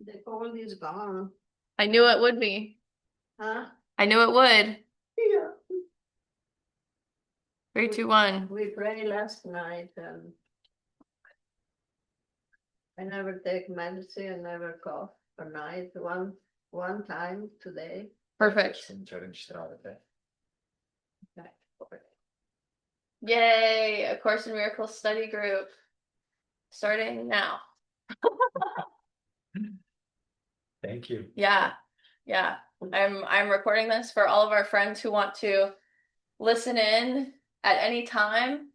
The cold is gone. I knew it would be. Huh? I knew it would. Yeah. Three, two, one. We prayed last night and I never take medicine, never cough per night. One time today. Perfect. Okay. Yay! A Course in Miracles study group starting now. Thank you. Yeah. Yeah. I'm recording this for all of our friends who want to listen in at any time,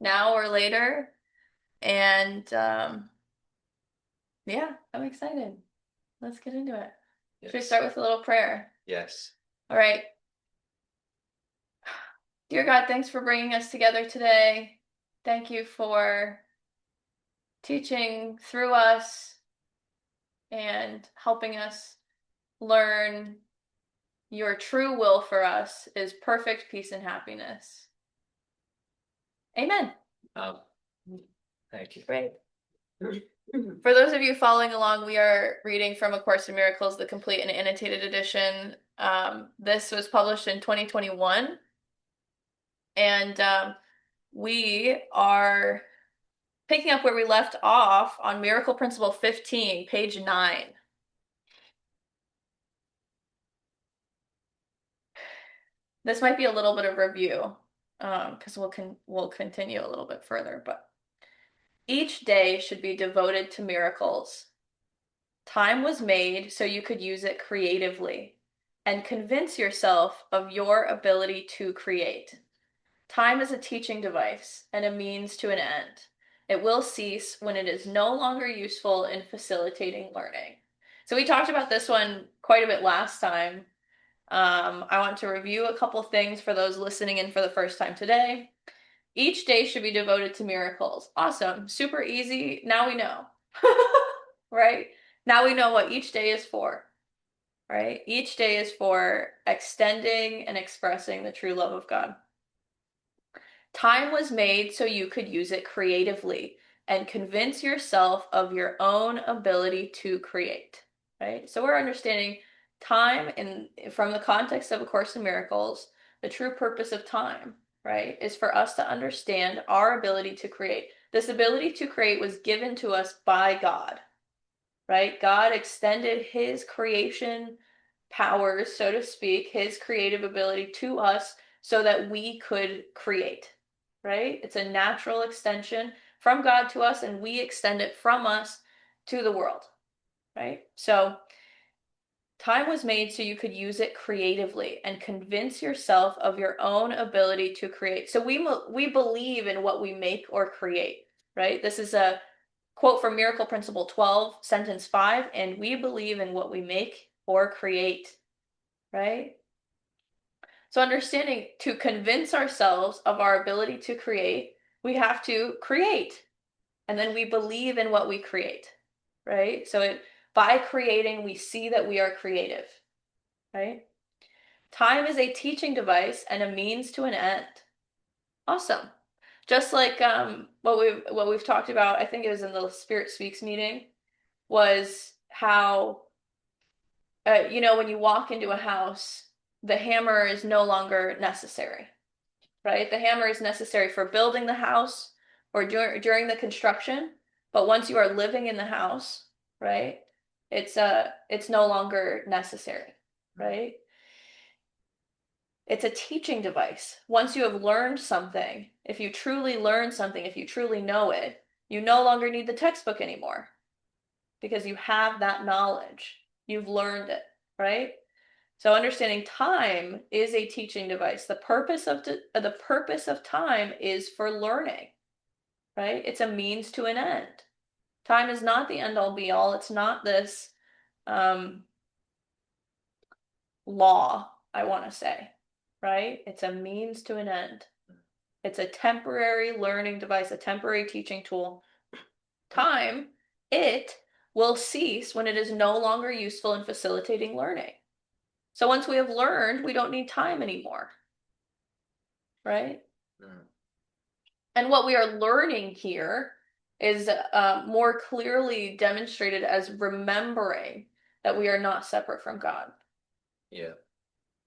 now or later. And yeah, I'm excited. Let's get into it. Yes. Should we start with a little prayer? Yes. All right. Dear God, thanks for bringing us together today. Thank you for teaching through us and helping us learn your true will for us is perfect peace and happiness. Amen. Thank you. Great. For those of you following along, we are reading from A Course in Miracles, the complete and annotated edition. This was published in 2021. And we are picking up where we left off on Miracle Principle 15, page 9. This might be a little bit of review, because we'll continue a little bit further, but each day should be devoted to miracles. Time was made so you could use it creatively and convince yourself of your ability to create. Time is a teaching device and a means to an end. It will cease when it is no longer useful in facilitating learning. So we talked about this one quite a bit last time. I want to review a couple things for those listening in for the first time today. Each day should be devoted to miracles. Awesome. Super easy. Now we know. Right? Now we know what each day is for. Right? Each day is for extending and expressing the true love of God. Time was made so you could use it creatively and convince yourself of your own ability to create. Right? So we're understanding time from the context of A Course in Miracles, the true purpose of time, right, is for us to understand our ability to create. This ability to create was given to us by God, right? God extended his creation powers, so to speak, his creative ability to us so that we could create, right? It's a natural extension from God to us, and we extend it from us to the world, right? So time was made so you could use it creatively and convince yourself of your own ability to create. So we believe in what we make or create, right? This is a quote from Miracle Principle 12, sentence 5, and we believe in what we make or create, right? So understanding to convince ourselves of our ability to create, we have to create. And then we believe in what we create, right? So by creating, we see that we are creative, right? Time is a teaching device and a means to an end. Awesome. Just like what we've talked about, I think it was in the Spirit Speaks meeting, was how when you walk into a house, the hammer is no longer necessary, right? The hammer is necessary for building the house or during the construction, but once you are living in the house, right, it's no longer necessary, right? It's a teaching device. Once you have learned something, if you truly learn something, if you truly know it, you no longer need the textbook anymore because you have that knowledge. You've learned it, right? So understanding time is a teaching device. The purpose of time is for learning, right? It's a means to an end. Time is not the end all be all. It's not this law, I want to say, right? It's a means to an end. It's a temporary learning device, a temporary teaching tool. Time, it will cease when it is no longer useful in facilitating learning. So once we have learned, we don't need time anymore, right? And what we are learning here is more clearly demonstrated as remembering that we are not separate from God, Yeah.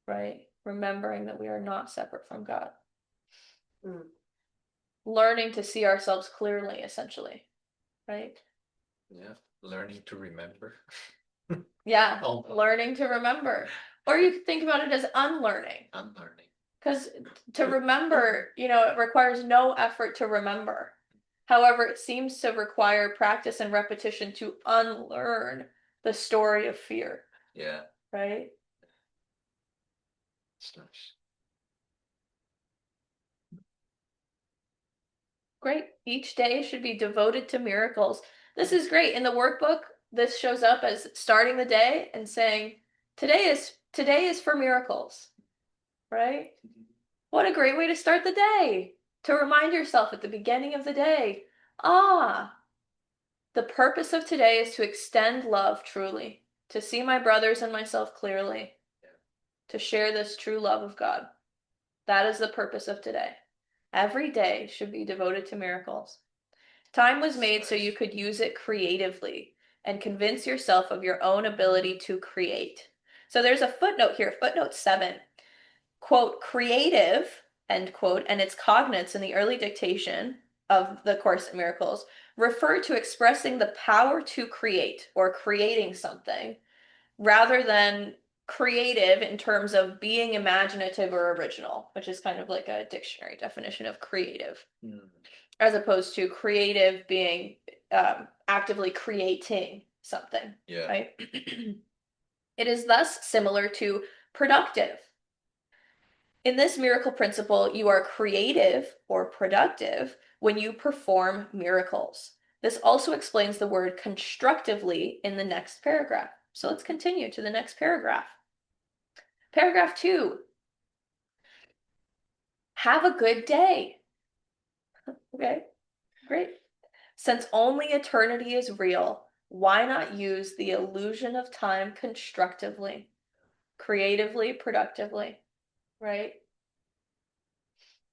right? Remembering that we are not separate from God. Mm. Learning to see ourselves clearly, essentially, right? Yeah. Learning to remember. Yeah, Oh. learning to remember. Or you could think about it as unlearning. Unlearning. Because to remember, it requires no effort to remember. However, it seems to require practice and repetition to unlearn the story of fear, Yeah. right? It's nice. Great. Each day should be devoted to miracles. This is great. In the workbook, this shows up as starting the day and saying, today is for miracles, right? What a great way to start the day. To remind yourself at the beginning of the day, the purpose of today is to extend love truly, to see my brothers and myself clearly, to share this true love of God. That is the purpose of today. Every day should be devoted to miracles. Time was made so you could use it creatively and convince yourself of your own ability to create. So there's a footnote here, footnote 7. Quote, creative, end quote, and its cognates in the early dictation of the Course in Miracles refer to expressing the power to create or creating something rather than creative in terms of being imaginative or original, which is kind of like a dictionary definition of creative, as opposed to creative being actively creating something, right? It is thus similar to productive. In this miracle principle, you are creative or productive when you perform miracles. This also explains the word constructively in the next paragraph. So let's continue to the next paragraph. Paragraph 2. Have a good day. Okay, great. Since only eternity is real, why not use the illusion of time constructively, creatively, productively, right?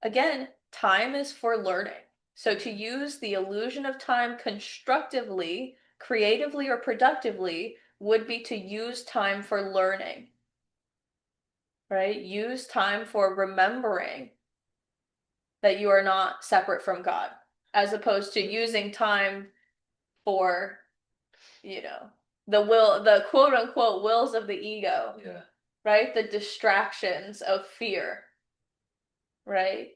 Again, time is for learning. So to use the illusion of time constructively, creatively, or productively would be to use time for learning, right? Use time for remembering that you are not separate from God, as opposed to using time for, the quote unquote wills of the ego, right? The distractions of fear, right?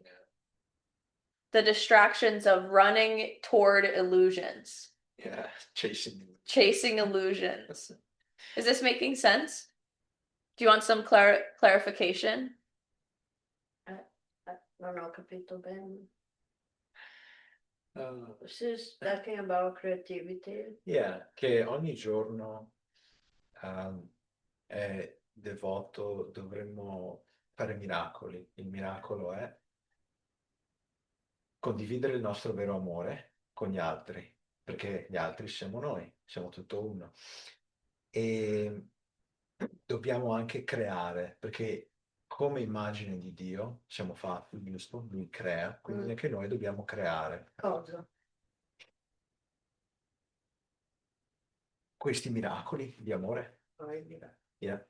The distractions of running toward illusions. Yeah, Chasing illusions. Is this making sense? Do you want some clarification? Non ho capito bene. Uh, She's talking about creativity. yeah, che ogni giorno è devoto, dovremmo fare miracoli. Il miracolo è condividere il nostro vero amore con gli altri, perché gli altri siamo noi, siamo tutto uno. E dobbiamo anche creare, perché come immagine di Dio siamo fatti, giusto? Lui crea, quindi anche noi dobbiamo creare. Cosa? Questi miracoli di amore. Yeah.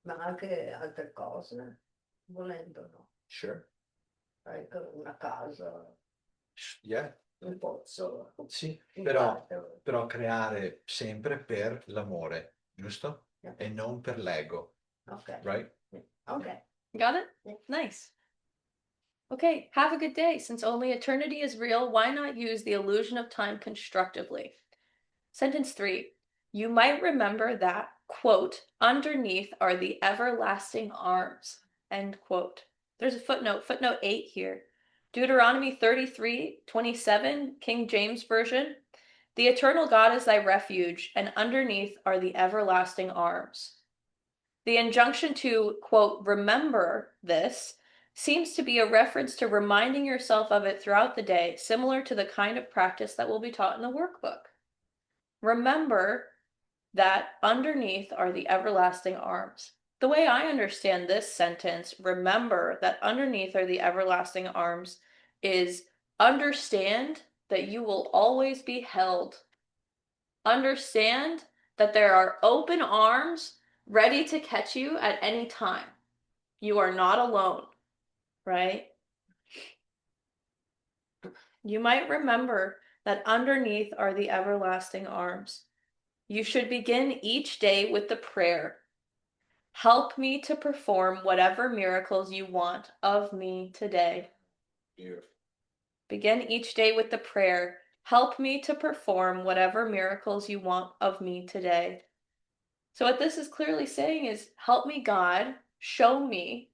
Ma anche altre cose, volendo, no? Sure. Anche una casa, Yeah. un pozzo. Sì, un però quarto. creare sempre per l'amore, giusto? Yeah. E non per l'ego, Ok. right? Ok. Got it? Yeah. Nice. Okay, have a good day. Since only eternity is real, why not use the illusion of time constructively? Sentence 3. You might remember that, quote, underneath are the everlasting arms, end quote. There's a footnote 8 here. Deuteronomy 33:27, King James Version. The eternal God is thy refuge, and underneath are the everlasting arms. The injunction to, quote, remember this seems to be a reference to reminding yourself of it throughout the day, similar to the kind of practice that will be taught in the workbook. Remember that underneath are the everlasting arms. The way I understand this sentence, remember that underneath are the everlasting arms, is understand that you will always be held. Understand that there are open arms ready to catch you at any time. You are not alone, right? You might remember that underneath are the everlasting arms. You should begin each day with the prayer, help me to perform whatever miracles you want of me today. Beautiful. Begin each day with the prayer, help me to perform whatever miracles you want of me today. So what this is clearly saying is, help me, God, show me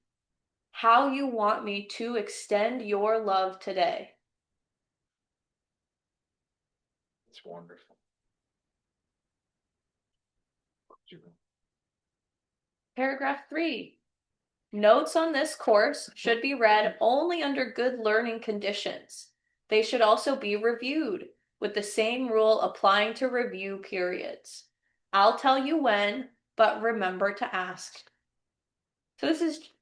how you want me to extend your love today. It's wonderful. Paragraph 3. Notes on this course should be read only under good learning conditions. They should also be reviewed, with the same rule applying to review periods. I'll tell you when, but remember to ask. So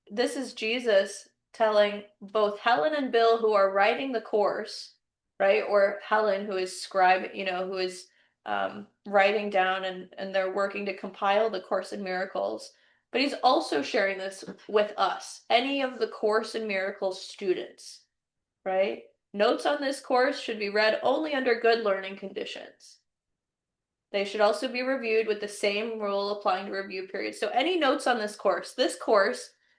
this is Jesus telling both Helen and Bill, who are writing the course, right? Or Helen, who is scribe, who is writing down, and they're working to compile the Course in Miracles. But he's also sharing this with us, any of the Course in Miracles students, right? Notes on this course should be read only under good learning conditions. They should also be reviewed with the same rule applying to review periods. So any notes on this course,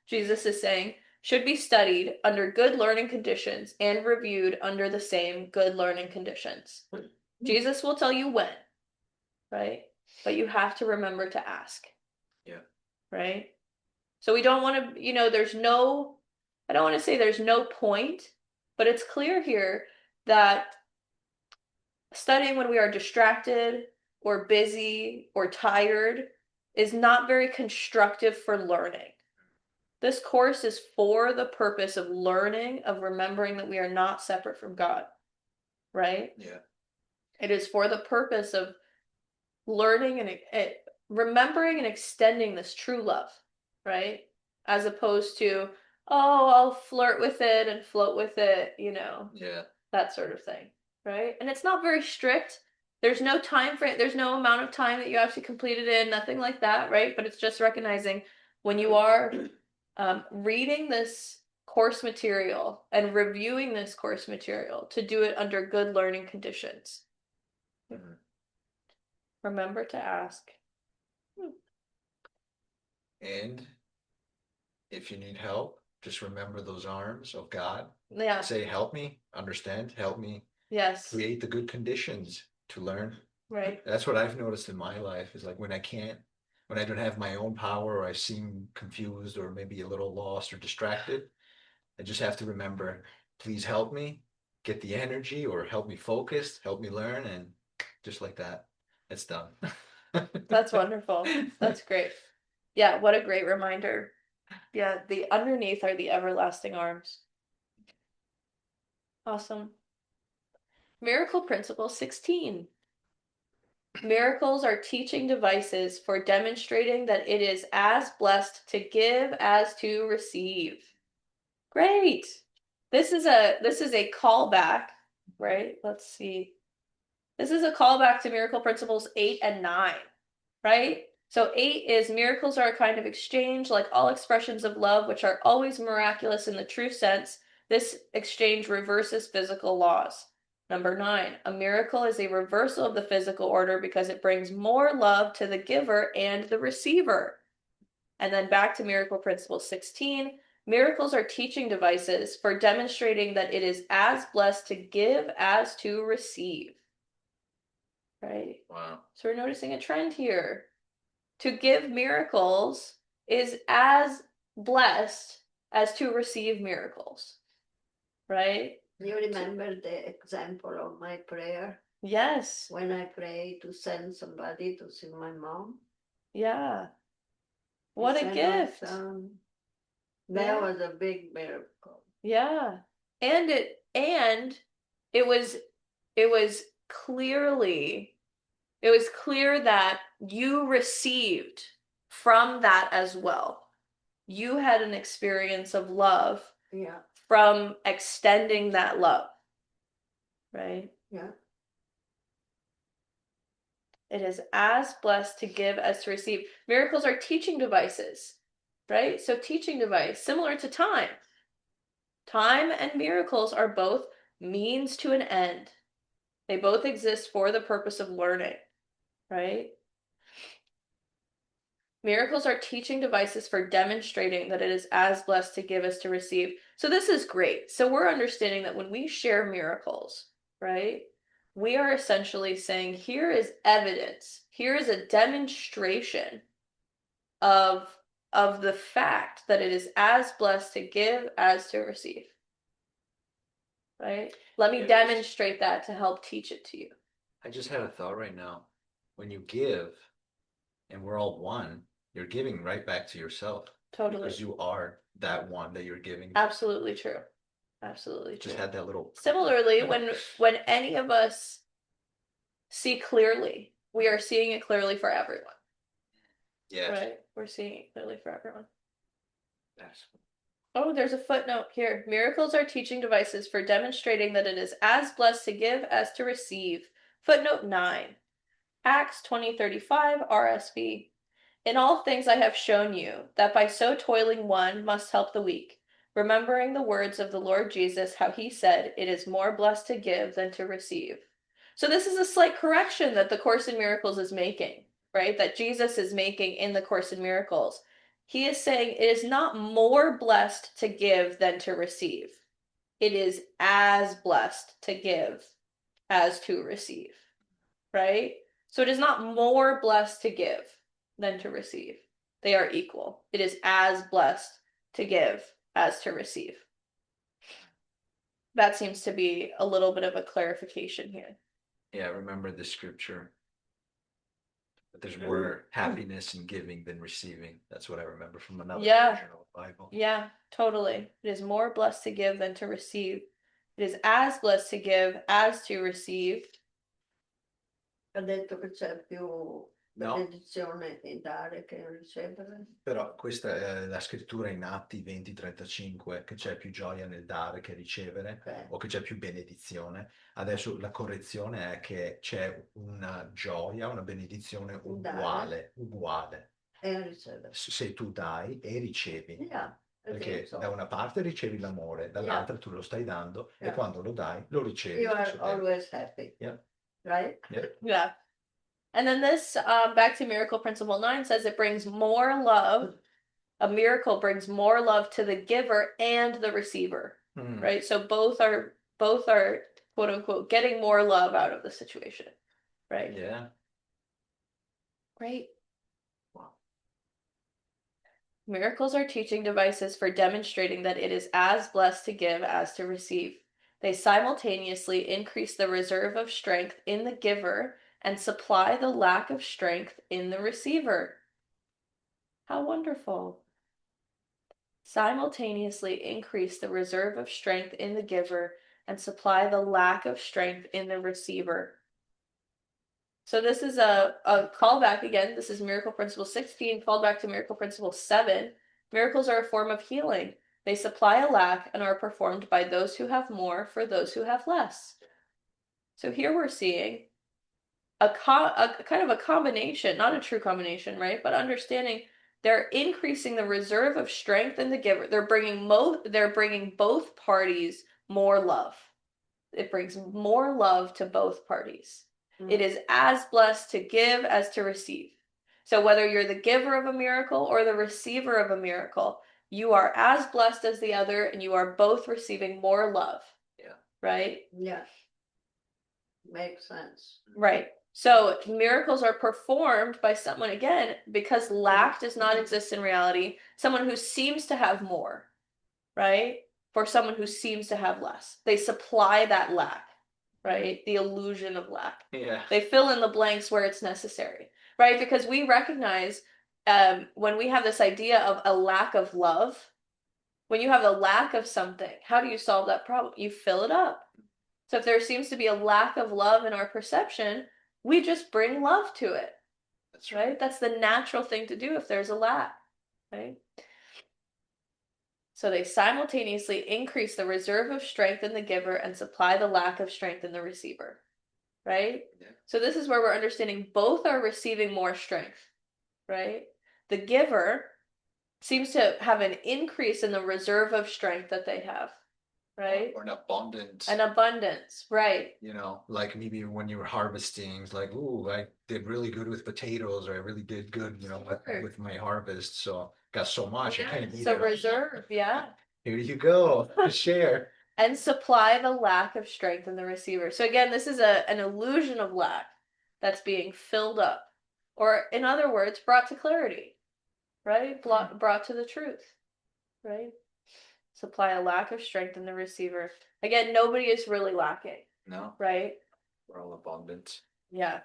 Jesus is saying, should be studied under good learning conditions and reviewed under the same good learning conditions. Jesus will tell you when, right? But you have to remember to ask. Yeah. Right? So we don't want to, I don't want to say there's no point, but it's clear here that studying when we are distracted or busy or tired is not very constructive for learning. This course is for the purpose of learning, of remembering that we are not separate from God, right? Yeah. It is for the purpose of learning and remembering and extending this true love, right? As opposed to, oh, I'll flirt with it and float with it, Yeah. that sort of thing, right? And it's not very strict. There's no time frame, there's no amount of time that you actually complete it in, nothing like that, right? But it's just recognizing when you are reading this course material and reviewing this course material to do it under good learning conditions. Mhm. Remember to ask. And if you need help, just remember those arms of God. Yeah. Say, help me understand, help me Yes. create the good conditions to learn. Right. That's what I've noticed in my life is like when I don't have my own power, or I seem confused or maybe a little lost or distracted, I just have to remember, please help me get the energy, or help me focus, help me learn, and just like that, it's done. That's wonderful. That's great. Yeah, what a great reminder. Yeah, the underneath are the everlasting arms. Awesome. Miracle Principle 16. Miracles are teaching devices for demonstrating that it is as blessed to give as to receive. Great. This is a callback, right? Let's see. This is a callback to Miracle Principles 8 and 9, right? So 8 is miracles are a kind of exchange, like all expressions of love, which are always miraculous in the true sense. This exchange reverses physical laws. Number 9, a miracle is a reversal of the physical order because it brings more love to the giver and the receiver. And then back to Miracle Principle 16, miracles are teaching devices for demonstrating that it is as blessed to give as to receive. Right? Wow. So we're noticing a trend here. To give miracles is as blessed as to receive miracles. Right? You remember the example of my prayer Yes. when I pray to send somebody to see my mom? Yeah. What a Send my gift. son. Yeah. That was a big miracle. Yeah. And it was clearly it was clear that you received from that as well. You had an experience of love Yeah. from extending that love, right? Yeah. It is as blessed to give as to receive. Miracles are teaching devices, right? So teaching device, similar to time. Time and miracles are both means to an end. They both exist for the purpose of learning, right? Miracles are teaching devices for demonstrating that it is as blessed to give as to receive. So this is great. So we're understanding that when we share miracles, right, we are essentially saying, here is evidence, here is a demonstration of the fact that it is as blessed to give as to receive. Right? Let me demonstrate that to help teach it to you. I just had a thought right now. When you give, and we're all one, you're giving right back to yourself. Totally. Because you are that one that you're giving. Absolutely true. Absolutely true. Just had that little. Similarly, when any of us see clearly, we are seeing it clearly for everyone. Yes. Right? We're seeing it clearly for everyone. Yes. Oh, there's a footnote here. Miracles are teaching devices for demonstrating that it is as blessed to give as to receive. Footnote 9. Acts 20:35 RSV. In all things I have shown you that by so toiling one must help the weak, remembering the words of the Lord Jesus, how he said, it is more blessed to give than to receive. So this is a slight correction that the Course in Miracles is making, right? That Jesus is making in the Course in Miracles. He is saying it is not more blessed to give than to receive. It is as blessed to give as to receive, right? So it is not more blessed to give than to receive. They are equal. It is as blessed to give as to receive. That seems to be a little bit of a clarification here. Yeah, I remember the scripture. But there's more happiness in giving than receiving. That's what I remember from another version of the Bible. Yeah, totally. It is more blessed to give than to receive. It is as blessed to give as to receive. Ha detto che c'è più No. benedizione in dare che in ricevere. Però questa è la scrittura in Atti 20:35, che c'è più gioia nel dare che ricevere, Ok. o che c'è più benedizione. Adesso la correzione è che c'è una gioia, una benedizione uguale. E in ricevere. Se tu dai e ricevi. Yeah, I Perché think so. da una parte ricevi l'amore, dall'altra tu lo stai dando e Yeah. quando lo dai lo ricevi. You are stesso tempo. always happy. Yeah. Right? Yeah. And then this, back to Miracle Principle 9, says it brings more love. A miracle brings more love to the giver and the receiver, right? So both are quote unquote getting more love out of the situation, right? Yeah. Great. Wow. Miracles are teaching devices for demonstrating that it is as blessed to give as to receive. They simultaneously increase the reserve of strength in the giver and supply the lack of strength in the receiver. How wonderful. Simultaneously increase the reserve of strength in the giver and supply the lack of strength in the receiver. So this is a callback again. This is Miracle Principle 16, called back to Miracle Principle 7. Miracles are a form of healing. They supply a lack and are performed by those who have more for those who have less. So here we're seeing a kind of a combination, not a true combination, right? But understanding they're increasing the reserve of strength in the giver. They're bringing both parties more love. It brings more love to both parties. It is as blessed to give as to receive. So whether you're the giver of a miracle or the receiver of a miracle, you are as blessed as the other and you are both receiving more love. Yeah. Right? Yeah. Makes sense. Right. So miracles are performed by someone, again, because lack does not exist in reality, someone who seems to have more, right? For someone who seems to have less. They supply that lack, right? The illusion of lack. Yeah. They fill in the blanks where it's necessary, right? Because we recognize when we have this idea of a lack of love, when you have a lack of something, how do you solve that problem? You fill it up. So if there seems to be a lack of love in our perception, we just bring love to it. That's right? That's the natural thing to do if there's a lack, right? So they simultaneously increase the reserve of strength in the giver and supply the lack of strength in the receiver. Right? Yeah. So this is where we're understanding both are receiving more strength. Right? The giver seems to have an increase in the reserve of strength that they have. Right? Or an abundance. An abundance, right. You know, like maybe when you were harvesting, it's like, ooh, I did really good with potatoes, or I really did good, you know, Sure. with my harvest. So got so much, I can't eat So it all. reserve, yeah. Here you go, share. And supply the lack of strength in the receiver. So again, this is an illusion of lack that's being filled up. Or in other words, brought to clarity, right? Brought to the truth, right? Supply a lack of strength in the receiver. Again, nobody is really lacking, No, right? we're all abundant. Yeah.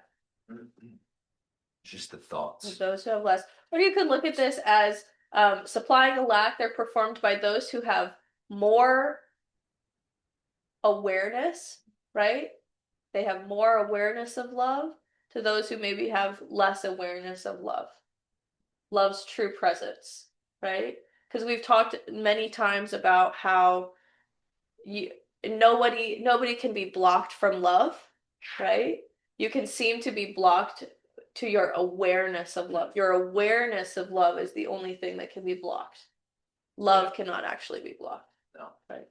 Just the thoughts. Those who have less. Or you could look at this as supplying a lack. They're performed by those who have more awareness, right? They have more awareness of love to those who maybe have less awareness of love. Love's true presence, right? Because we've talked many times about how nobody can be blocked from love, right? You can seem to be blocked to your awareness of love. Your awareness of love is the only thing that can be blocked. Love cannot actually be blocked. No. Right.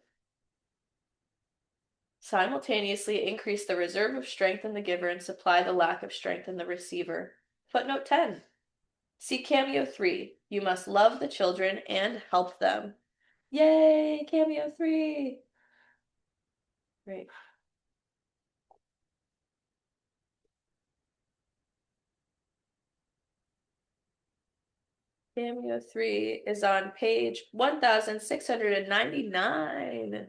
Simultaneously increase the reserve of strength in the giver and supply the lack of strength in the receiver. Footnote 10. See Cameo 3. You must love the children and help them. Yay, Cameo 3. Great. Cameo 3 is on page 1699.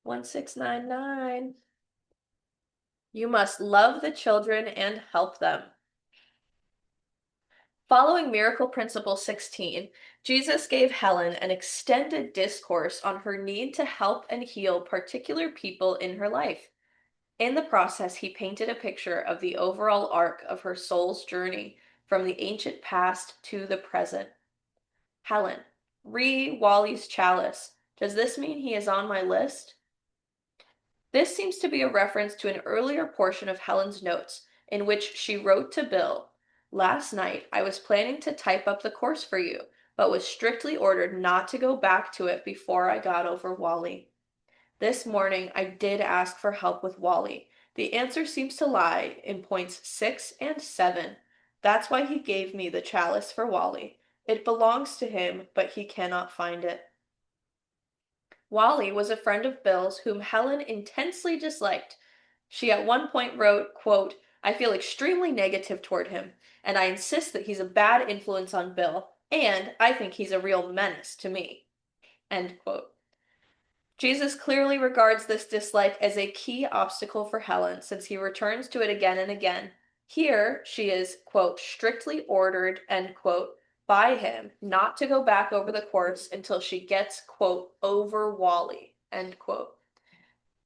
1699. You must love the children and help them. Following Miracle Principle 16, Jesus gave Helen an extended discourse on her need to help and heal particular people in her life. In the process, he painted a picture of the overall arc of her soul's journey from the ancient past to the present. Helen, Wally's chalice. Does this mean he is on my list? This seems to be a reference to an earlier portion of Helen's notes, in which she wrote to Bill, "Last night I was planning to type up the course for you, but was strictly ordered not to go back to it before I got over Wally. This morning I did ask for help with Wally. The answer seems to lie in points 6 and 7. That's why he gave me the chalice for Wally. It belongs to him, but he cannot find it." Wally was a friend of Bill's whom Helen intensely disliked. She at one point wrote, quote, "I feel extremely negative toward him, and I insist that he's a bad influence on Bill, and I think he's a real menace to me." End quote. Jesus clearly regards this dislike as a key obstacle for Helen, since he returns to it again and again. Here, she is, quote, strictly ordered, end quote, by him not to go back over the course until she gets, quote, over Wally, end quote.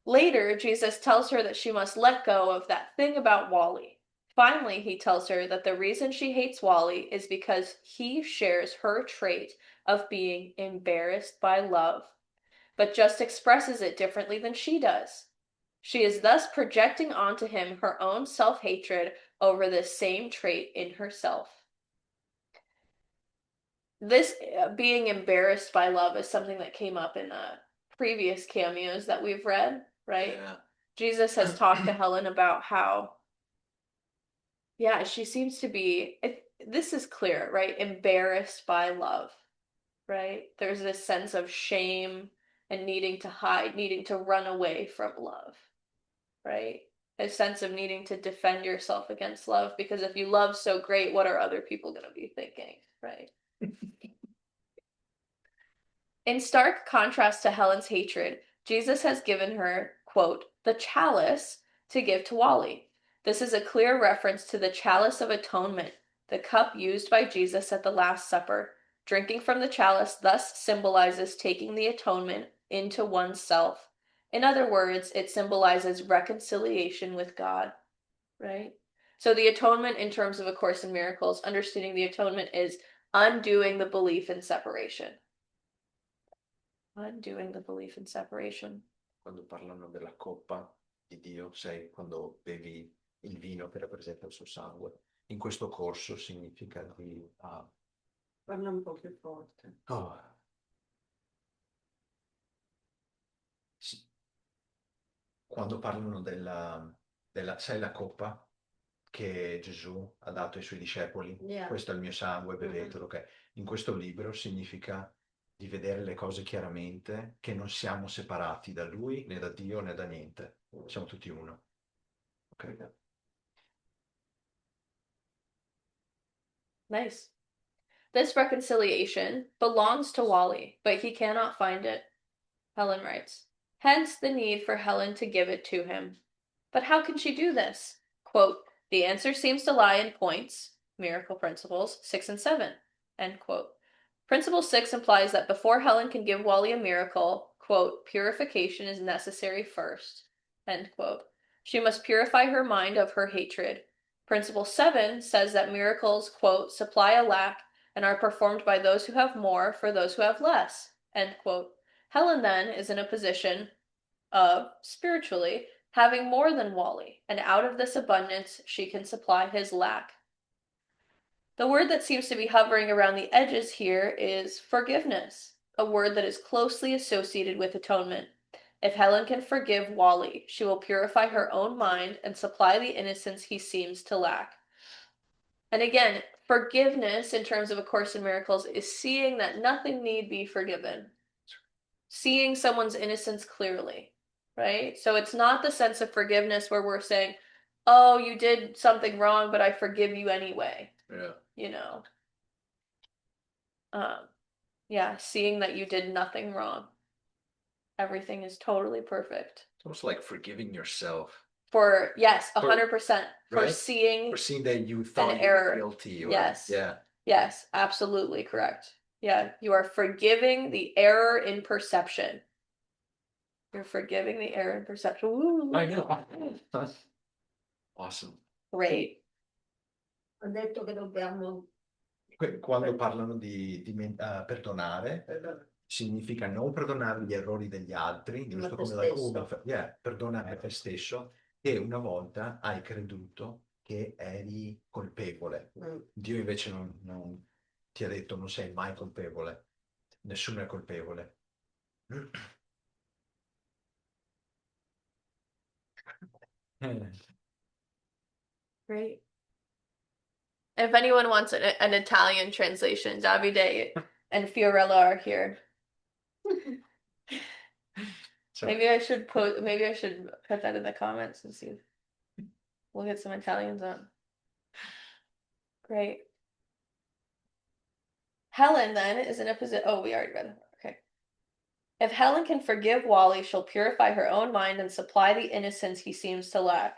Later, Jesus tells her that she must let go of that thing about Wally. Finally, he tells her that the reason she hates Wally is because he shares her trait of being embarrassed by love, but just expresses it differently than she does. She is thus projecting onto him her own self-hatred over this same trait in herself. This being embarrassed by love is something that came up in previous cameos that we've read, right? Yeah. Jesus has talked to Helen about how, yeah, she seems to be, this is clear, right? Embarrassed by love, right? There's this sense of shame and needing to hide, needing to run away from love, right? A sense of needing to defend yourself against love, because if you love so great, what are other people going to be thinking, right? In stark contrast to Helen's hatred, Jesus has given her, quote, the chalice to give to Wally. This is a clear reference to the chalice of atonement, the cup used by Jesus at the Last Supper. Drinking from the chalice thus symbolizes taking the atonement into oneself. In other words, it symbolizes reconciliation with God, right? So the atonement in terms of A Course in Miracles, understanding the atonement is undoing the belief in separation. Undoing the belief in separation. Quando parlano della coppa di Dio, sai, quando bevi il vino che rappresenta il suo sangue. In questo corso significa di... Parla un po' più forte. Sì. Quando parlano sai, la coppa che Gesù ha dato ai suoi discepoli, Yeah. questo è il mio sangue, bevetelo, ok? In questo libro significa di vedere le cose chiaramente, che non siamo separati da Lui, né da Dio, né da niente. Siamo tutti uno. Ok? Nice. This reconciliation belongs to Wally, but he cannot find it, Helen writes. Hence the need for Helen to give it to him. But how can she do this? Quote, the answer seems to lie in points, miracle principles, 6 and 7, end quote. Principle 6 implies that before Helen can give Wally a miracle, quote, purification is necessary first, end quote. She must purify her mind of her hatred. Principle 7 says that miracles, quote, supply a lack and are performed by those who have more for those who have less, end quote. Helen then is in a position of, spiritually, having more than Wally, and out of this abundance she can supply his lack. The word that seems to be hovering around the edges here is forgiveness, a word that is closely associated with atonement. If Helen can forgive Wally, she will purify her own mind and supply the innocence he seems to lack. And again, forgiveness in terms of A Course in Miracles is seeing that nothing need be forgiven. Seeing someone's innocence clearly, right? So it's not the sense of forgiveness where we're saying, oh, you did something wrong, but I forgive you anyway. Yeah. You know? Yeah, seeing that you did nothing wrong. Everything is totally perfect. It's almost like forgiving yourself. For, yes, 100%. For right? seeing For seeing that you thought you error. were guilty. Or, Yes. Yeah. Yes, absolutely correct. Yeah, you are forgiving the error in perception. You're forgiving the error in perception. Woo. I know. Awesome. Great. Ho detto che dobbiamo Quando parlano di perdonare, significa non perdonare gli errori degli altri, giusto te come stesso. perdonare te stesso, e una volta hai creduto che eri colpevole. Dio invece non ti ha detto non sei mai colpevole, nessuno è colpevole. Great. If anyone wants an Italian translation, Davide and Fiorella are here. So, Maybe I should put that in the comments and see if we'll get some Italians on. Great. Helen then is in a position. Oh, we already read it. Okay. If Helen can forgive Wally, she'll purify her own mind and supply the innocence he seems to lack.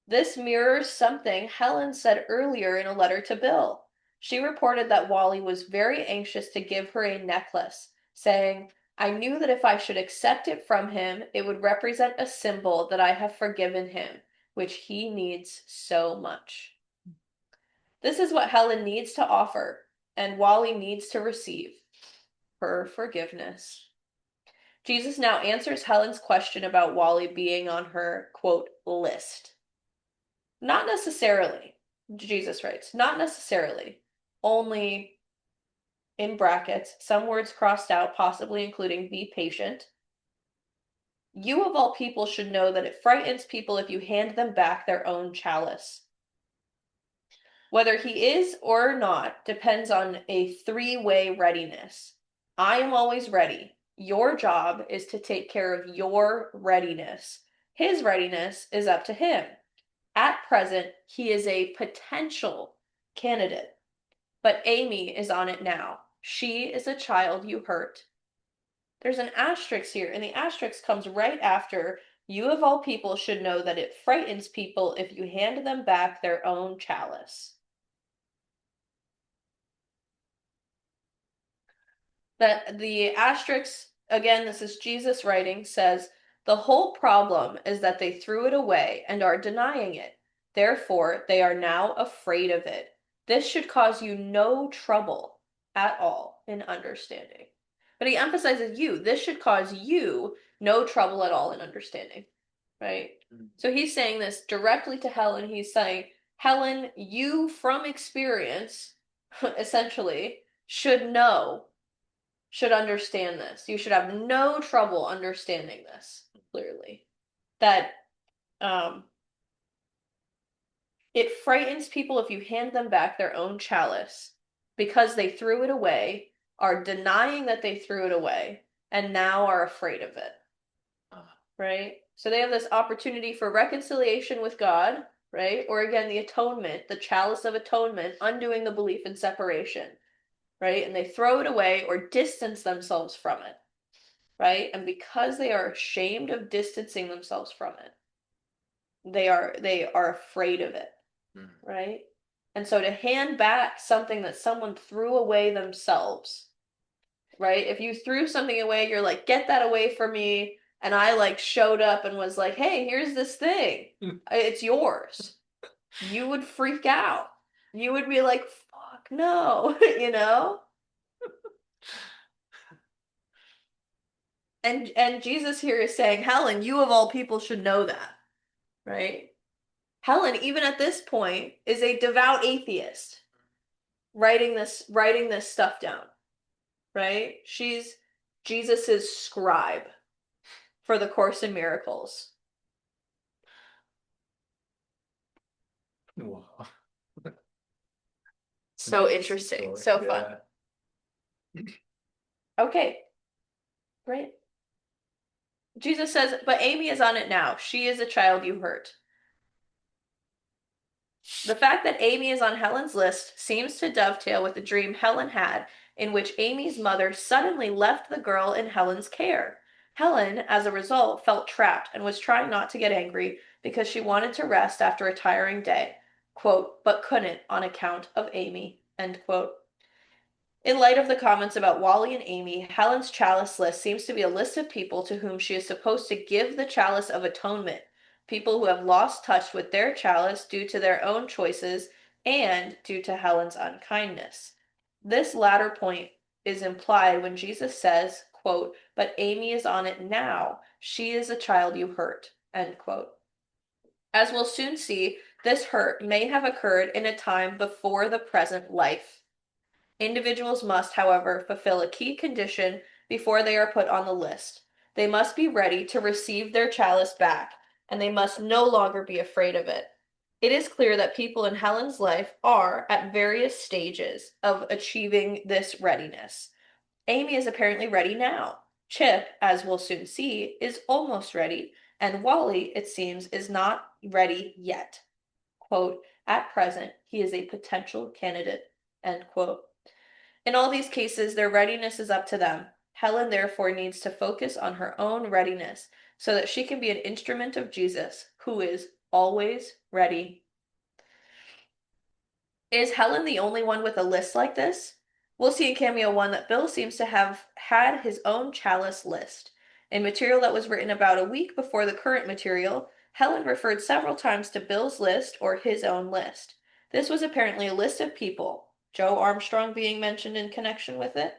This mirrors something Helen said earlier in a letter to Bill. She reported that Wally was very anxious to give her a necklace, saying, I knew that if I should accept it from him, it would represent a symbol that I have forgiven him, which he needs so much. This is what Helen needs to offer, and Wally needs to receive her forgiveness. Jesus now answers Helen's question about Wally being on her, quote, list. Not necessarily, Jesus writes, not necessarily, only, in brackets, some words crossed out, possibly including be patient. You of all people should know that it frightens people if you hand them back their own chalice. Whether he is or not depends on a three-way readiness. I am always ready. Your job is to take care of your readiness. His readiness is up to him. At present, he is a potential candidate, but Amy is on it now. She is a child you hurt. There's an asterisk here, and the asterisk comes right after, you of all people should know that it frightens people if you hand them back their own chalice. That the asterisk, again, this is Jesus writing, says, the whole problem is that they threw it away and are denying it. Therefore, they are now afraid of it. This should cause you no trouble at all in understanding. But he emphasizes you. This should cause you no trouble at all in understanding, right? So he's saying this directly to Helen. He's saying, Helen, you from experience, essentially, should know, should understand this. You should have no trouble understanding this clearly. That it frightens people if you hand them back their own chalice because they threw it away, are denying that they threw it away, and now are afraid of it. Right? So they have this opportunity for reconciliation with God, right? Or again, the atonement, the chalice of atonement, undoing the belief in separation, right? And they throw it away or distance themselves from it, right? And because they are ashamed of distancing themselves from it, they are afraid of it, right? And so to hand back something that someone threw away themselves, right? If you threw something away, you're like, get that away from me. And I like showed up and was like, hey, here's this thing. It's yours. You would freak out. You would be like, fuck no, you know? And Jesus here is saying, Helen, you of all people should know that, right? Helen, even at this point, is a devout atheist writing this stuff down, right? She's Jesus's scribe for the Course in Miracles. Wow. So interesting, so fun. Okay, right. Jesus says, but Amy is on it now. She is a child you hurt. The fact that Amy is on Helen's list seems to dovetail with the dream Helen had, in which Amy's mother suddenly left the girl in Helen's care. Helen, as a result, felt trapped and was trying not to get angry because she wanted to rest after a tiring day, quote, but couldn't on account of Amy, end quote. In light of the comments about Wally and Amy, Helen's chalice list seems to be a list of people to whom she is supposed to give the chalice of atonement, people who have lost touch with their chalice due to their own choices and due to Helen's unkindness. This latter point is implied when Jesus says, quote, but Amy is on it now. She is a child you hurt, end quote. As we'll soon see, this hurt may have occurred in a time before the present life. Individuals must, however, fulfill a key condition before they are put on the list. They must be ready to receive their chalice back, and they must no longer be afraid of it. It is clear that people in Helen's life are at various stages of achieving this readiness. Amy is apparently ready now. Chip, as we'll soon see, is almost ready, and Wally, it seems, is not ready yet. Quote, at present, he is a potential candidate, end quote. In all these cases, their readiness is up to them. Helen, therefore, needs to focus on her own readiness so that she can be an instrument of Jesus, who is always ready. Is Helen the only one with a list like this? We'll see in Cameo 1 that Bill seems to have had his own chalice list. In material that was written about a week before the current material, Helen referred several times to Bill's list or his own list. This was apparently a list of people, Joe Armstrong being mentioned in connection with it,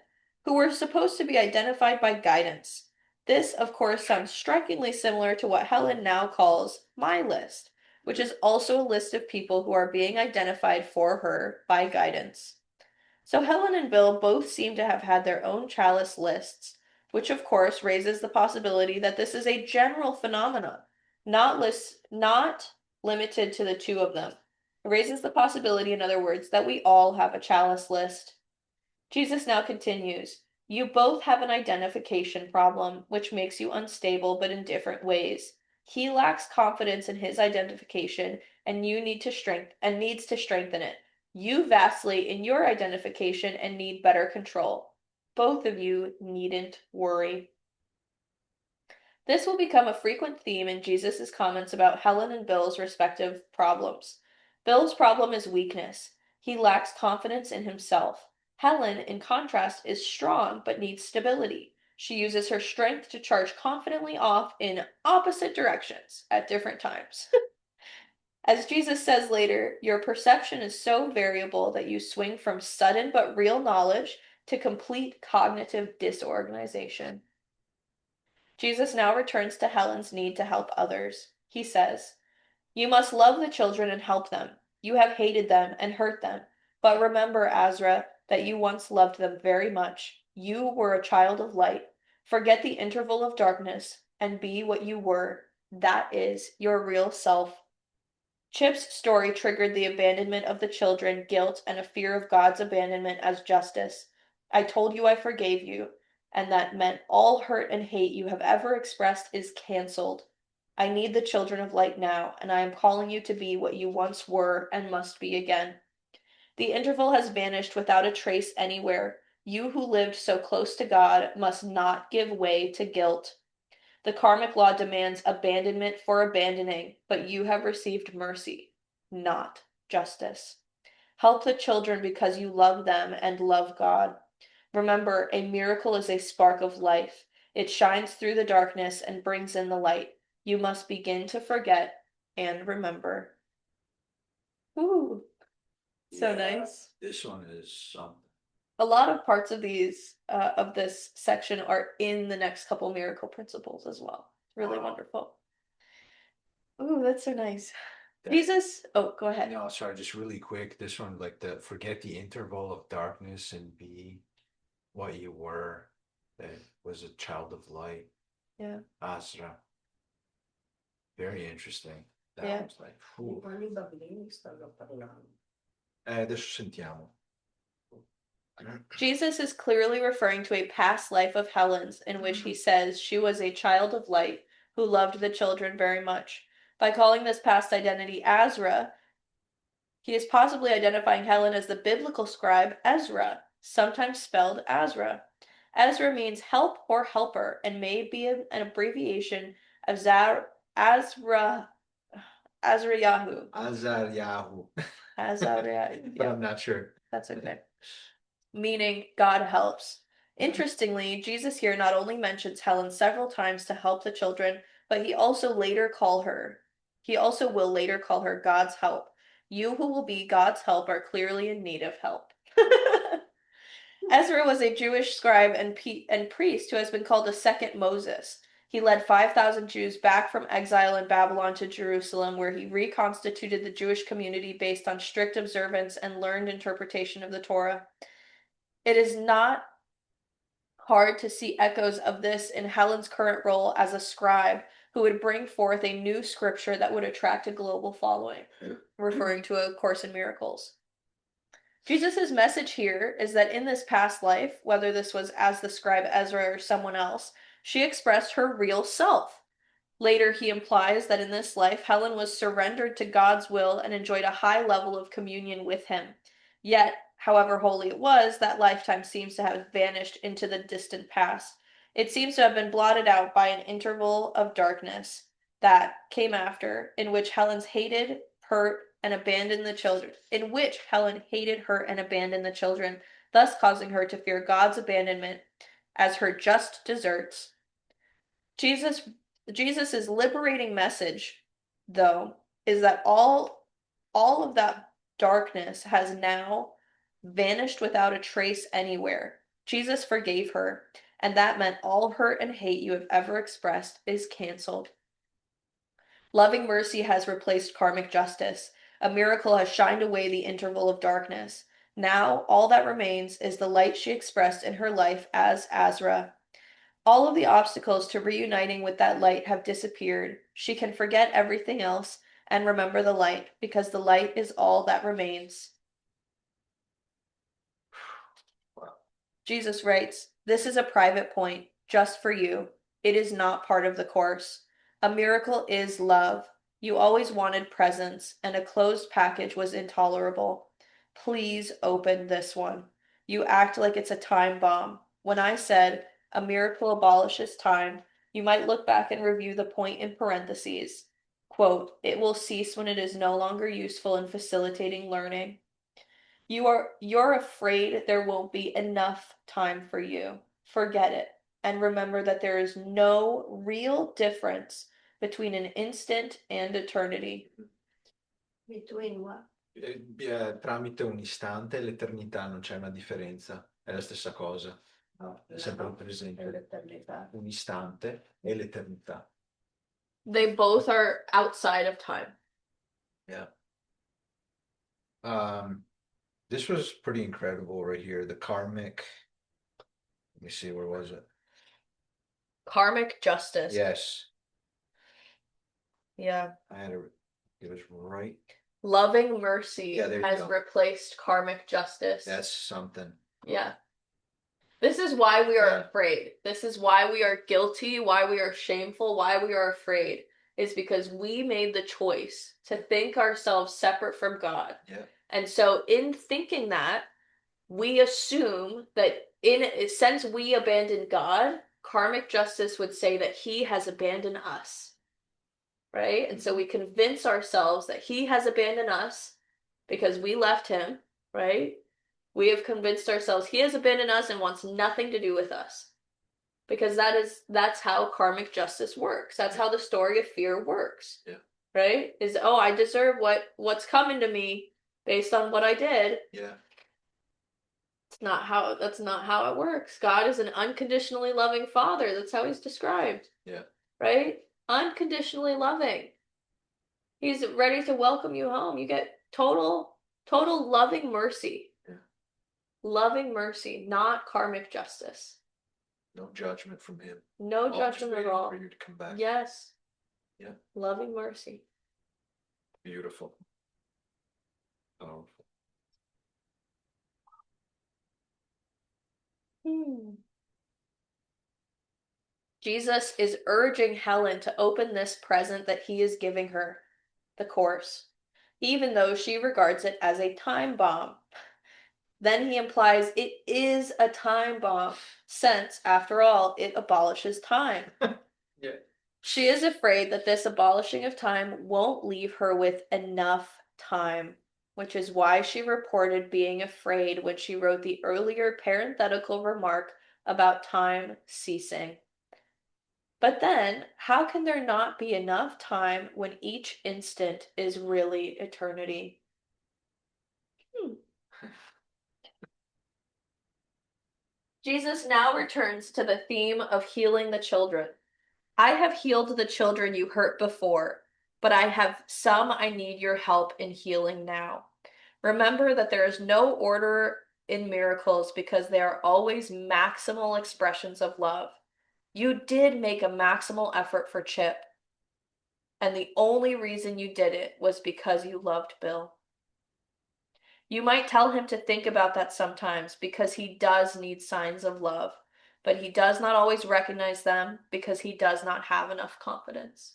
who were supposed to be identified by guidance. This, of course, sounds strikingly similar to what Helen now calls my list, which is also a list of people who are being identified for her by guidance. So Helen and Bill both seem to have had their own chalice lists, which of course raises the possibility that this is a general phenomenon, not limited to the two of them. It raises the possibility, in other words, that we all have a chalice list. Jesus now continues, you both have an identification problem, which makes you unstable but in different ways. He lacks confidence in his identification and needs to strengthen it. You vacillate in your identification and need better control. Both of you needn't worry. This will become a frequent theme in Jesus' comments about Helen and Bill's respective problems. Bill's problem is weakness. He lacks confidence in himself. Helen, in contrast, is strong but needs stability. She uses her strength to charge confidently off in opposite directions at different times. As Jesus says later, your perception is so variable that you swing from sudden but real knowledge to complete cognitive disorganization. Jesus now returns to Helen's need to help others. He says, "You must love the children and help them. You have hated them and hurt them. But remember, Azra, that you once loved them very much. You were a child of light. Forget the interval of darkness and be what you were. That is your real self." Chip's story triggered the abandonment of the children, guilt, and a fear of God's abandonment as justice. "I told you I forgave you, and that meant all hurt and hate you have ever expressed is canceled. I need the children of light now, and I am calling you to be what you once were and must be again. The interval has vanished without a trace anywhere. You who lived so close to God must not give way to guilt. The karmic law demands abandonment for abandoning, but you have received mercy, not justice. Help the children because you love them and love God. Remember, a miracle is a spark of life. It shines through the darkness and brings in the light. You must begin to forget and remember." Ooh, so nice. This one is something. A lot of parts of this section are in the next couple miracle principles as well. Really wonderful. Ooh, that's so nice. Jesus, oh, go ahead. No, sorry, just really quick. This one, like forget the interval of darkness and be what you were. That was a child of light. Yeah. Asra. Very interesting. That Yeah. was like, whew. Quali bambini stanno parlando? Adesso sentiamo. Jesus is clearly referring to a past life of Helen's in which he says she was a child of light who loved the children very much. By calling this past identity Azra, he is possibly identifying Helen as the biblical scribe Ezra, sometimes spelled Azra. Ezra means help or helper and may be an abbreviation of Azrayahu. Azaryahu. Azariah. But I'm not sure. That's okay. Meaning God helps. Interestingly, Jesus here not only mentions Helen several times to help the children, but he also will later call her God's help. You who will be God's help are clearly in need of help. Ezra was a Jewish scribe and priest who has been called the second Moses. He led 5,000 Jews back from exile in Babylon to Jerusalem, where he reconstituted the Jewish community based on strict observance and learned interpretation of the Torah. It is not hard to see echoes of this in Helen's current role as a scribe who would bring forth a new scripture that would attract a global following, referring to A Course in Miracles. Jesus' message here is that in this past life, whether this was as the scribe Ezra or someone else, she expressed her real self. Later, he implies that in this life, Helen was surrendered to God's will and enjoyed a high level of communion with him. Yet, however holy it was, that lifetime seems to have vanished into the distant past. It seems to have been blotted out by an interval of darkness that came after, in which Helen hated, hurt, and abandoned the children, thus causing her to fear God's abandonment as her just deserts. Jesus' liberating message, though, is that all of that darkness has now vanished without a trace anywhere. Jesus forgave her, and that meant all hurt and hate you have ever expressed is canceled. Loving mercy has replaced karmic justice. A miracle has shined away the interval of darkness. Now, all that remains is the light she expressed in her life as Azra. All of the obstacles to reuniting with that light have disappeared. She can forget everything else and remember the light, because the light is all that remains. Jesus writes, "This is a private point, just for you. It is not part of the course. A miracle is love. You always wanted presents, and a closed package was intolerable. Please open this one. You act like it's a time bomb. When I said, a miracle abolishes time, you might look back and review the point in parentheses. Quote, it will cease when it is no longer useful in facilitating learning. You're afraid there won't be enough time for you. Forget it. And remember that there is no real difference between an instant and eternity." Between what? Tramite un istante e l'eternità non c'è una differenza. è la stessa cosa, No, è sempre no, presente, l'eternità. un istante e l'eternità. They both are outside of time. Yeah. This was pretty incredible right here. The karmic, let me see, where was it? Karmic justice. Yes, Yeah. it was right. Loving mercy Yeah, there you has go. replaced karmic justice. That's something. Yeah. This is why we are Yeah. afraid. This is why we are guilty, why we are shameful, why we are afraid. Is because we made the choice to think ourselves separate from God. Yeah. And so in thinking that, we assume that since we abandoned God, karmic justice would say that he has abandoned us. Right? And so we convince ourselves that he has abandoned us because we left him, right? We have convinced ourselves he has abandoned us and wants nothing to do with us. Because that's how karmic justice works. That's how the story of fear works. Yeah. Right? Is, oh, I deserve what's coming to me based on what I did. Yeah. That's not how it works. God is an unconditionally loving father. That's how he's described. Yeah. Right? Unconditionally loving. He's ready to welcome you home. You get total loving mercy. Yeah. Loving mercy, not karmic justice. No judgment from him. No Just judgment at waiting all. for you to come back. Yes. Yeah. Loving mercy. Beautiful. Powerful. Jesus is urging Helen to open this present that he is giving her, the Course, even though she regards it as a time bomb. Then he implies it is a time bomb, since, after all, it abolishes time. Yeah. She is afraid that this abolishing of time won't leave her with enough time, which is why she reported being afraid when she wrote the earlier parenthetical remark about time ceasing. But then, how can there not be enough time when each instant is really eternity? Jesus now returns to the theme of healing the children. I have healed the children you hurt before, but I have some I need your help in healing now. Remember that there is no order in miracles because they are always maximal expressions of love. You did make a maximal effort for Chip, and the only reason you did it was because you loved Bill. You might tell him to think about that sometimes because he does need signs of love, but he does not always recognize them because he does not have enough confidence.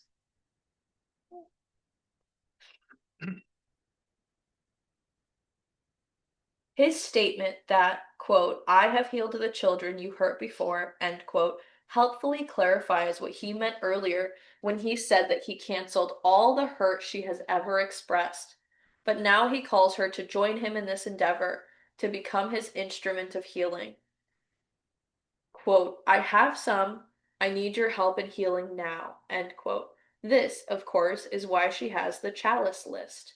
His statement that, quote, I have healed the children you hurt before, end quote, helpfully clarifies what he meant earlier when he said that he canceled all the hurt she has ever expressed. But now he calls her to join him in this endeavor, to become his instrument of healing. Quote, I have some, I need your help in healing now, end quote. This, of course, is why she has the chalice list.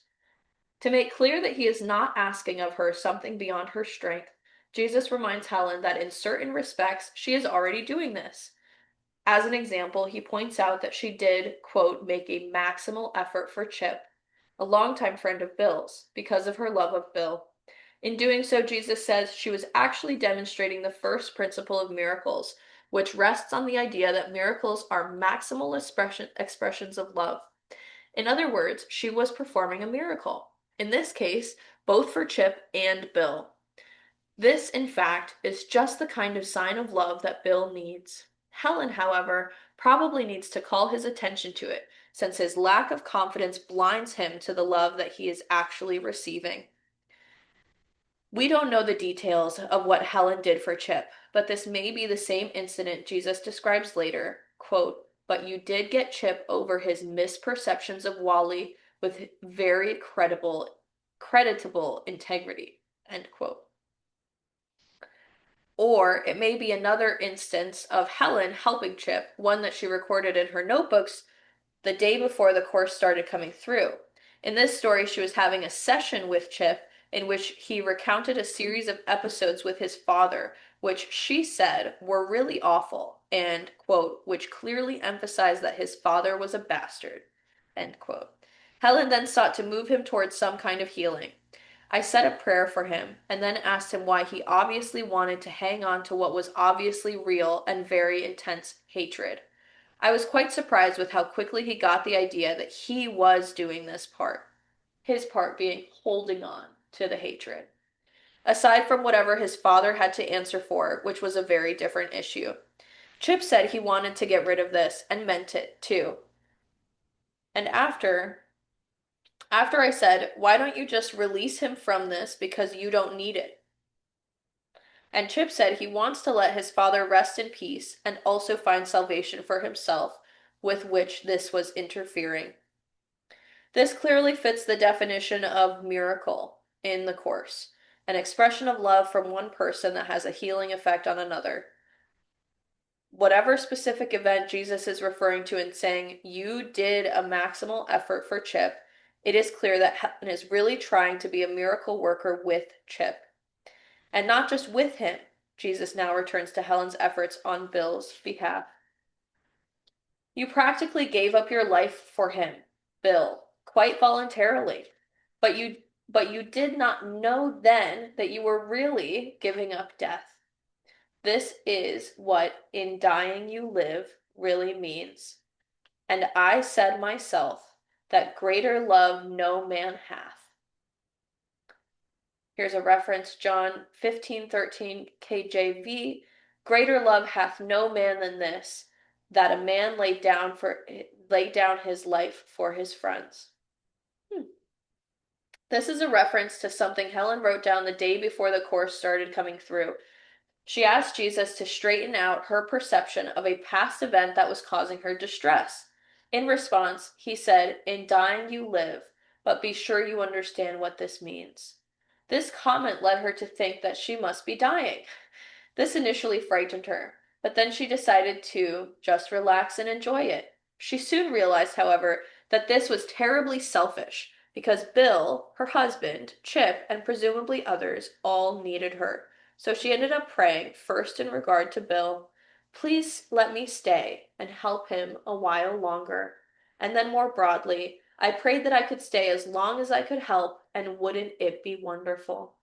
To make clear that he is not asking of her something beyond her strength, Jesus reminds Helen that in certain respects she is already doing this. As an example, he points out that she did, quote, make a maximal effort for Chip, a longtime friend of Bill's, because of her love of Bill. In doing so, Jesus says she was actually demonstrating the first principle of miracles, which rests on the idea that miracles are maximal expressions of love. In other words, she was performing a miracle. In this case, both for Chip and Bill. This, in fact, is just the kind of sign of love that Bill needs. Helen, however, probably needs to call his attention to it, since his lack of confidence blinds him to the love that he is actually receiving. We don't know the details of what Helen did for Chip, but this may be the same incident Jesus describes later. Quote, but you did get Chip over his misperceptions of Wally with very creditable integrity, end quote. Or it may be another instance of Helen helping Chip, one that she recorded in her notebooks the day before the Course started coming through. In this story, she was having a session with Chip in which he recounted a series of episodes with his father, which she said were really awful, and, quote, which clearly emphasized that his father was a bastard, end quote. Helen then sought to move him towards some kind of healing. I said a prayer for him, and then asked him why he obviously wanted to hang on to what was obviously real and very intense hatred. I was quite surprised with how quickly he got the idea that he was doing this part, his part being holding on to the hatred. Aside from whatever his father had to answer for, which was a very different issue. Chip said he wanted to get rid of this and meant it too. And after I said, why don't you just release him from this because you don't need it? And Chip said he wants to let his father rest in peace and also find salvation for himself, with which this was interfering. This clearly fits the definition of miracle in the Course, an expression of love from one person that has a healing effect on another. Whatever specific event Jesus is referring to in saying, you did a maximal effort for Chip, it is clear that Helen is really trying to be a miracle worker with Chip. And not just with him, Jesus now returns to Helen's efforts on Bill's behalf. You practically gave up your life for him, Bill, quite voluntarily. But you did not know then that you were really giving up death. This is what in dying you live really means. And I said myself that greater love no man hath. Here's a reference, John 15:13 KJV. Greater love hath no man than this, that a man lay down his life for his friends. This is a reference to something Helen wrote down the day before the Course started coming through. She asked Jesus to straighten out her perception of a past event that was causing her distress. In response, he said, in dying you live, but be sure you understand what this means. This comment led her to think that she must be dying. This initially frightened her, but then she decided to just relax and enjoy it. She soon realized, however, that this was terribly selfish, because Bill, her husband, Chip, and presumably others all needed her. So she ended up praying, first in regard to Bill, please let me stay and help him a while longer. And then more broadly, I prayed that I could stay as long as I could help, and wouldn't it be wonderful?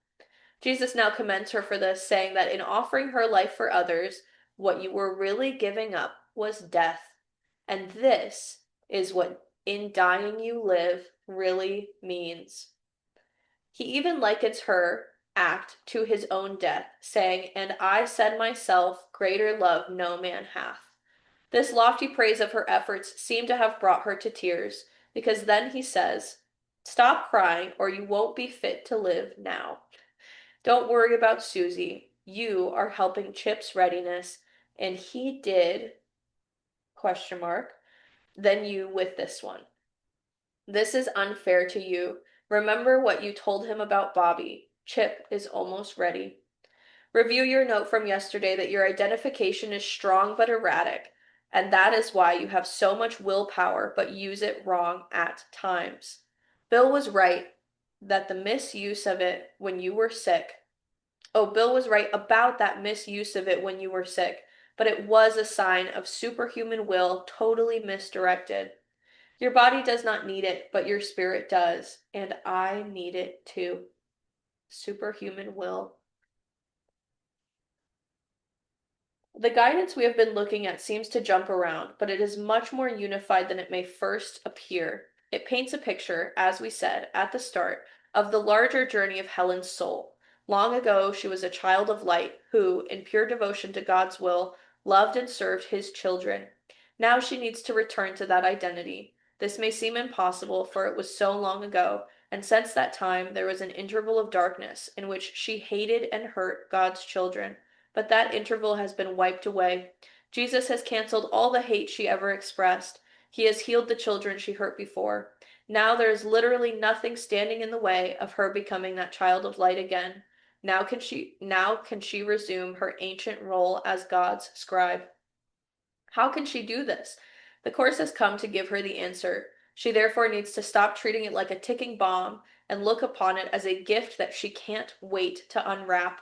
Jesus now commends her for this, saying that in offering her life for others, what you were really giving up was death. And this is what in dying you live really means. He even likens her act to his own death, saying, and I said myself, greater love no man hath. This lofty praise of her efforts seemed to have brought her to tears, because then he says, stop crying or you won't be fit to live now. Don't worry about Susie. You are helping Chip's readiness, and he did, question mark, then you with this one. This is unfair to you. Remember what you told him about Bobby. Chip is almost ready. Review your note from yesterday that your identification is strong but erratic, and that is why you have so much willpower but use it wrong at times. Bill was right that the misuse of it when you were sick. Bill was right about that misuse of it when you were sick, but it was a sign of superhuman will totally misdirected. Your body does not need it, but your spirit does, and I need it too. Superhuman will. The guidance we have been looking at seems to jump around, but it is much more unified than it may first appear. It paints a picture, as we said at the start, of the larger journey of Helen's soul. Long ago, she was a child of light who, in pure devotion to God's will, loved and served his children. Now she needs to return to that identity. This may seem impossible, for it was so long ago, and since that time there was an interval of darkness in which she hated and hurt God's children. But that interval has been wiped away. Jesus has canceled all the hate she ever expressed. He has healed the children she hurt before. Now there is literally nothing standing in the way of her becoming that child of light again. Now can she resume her ancient role as God's scribe. How can she do this? The Course has come to give her the answer. She therefore needs to stop treating it like a ticking bomb and look upon it as a gift that she can't wait to unwrap.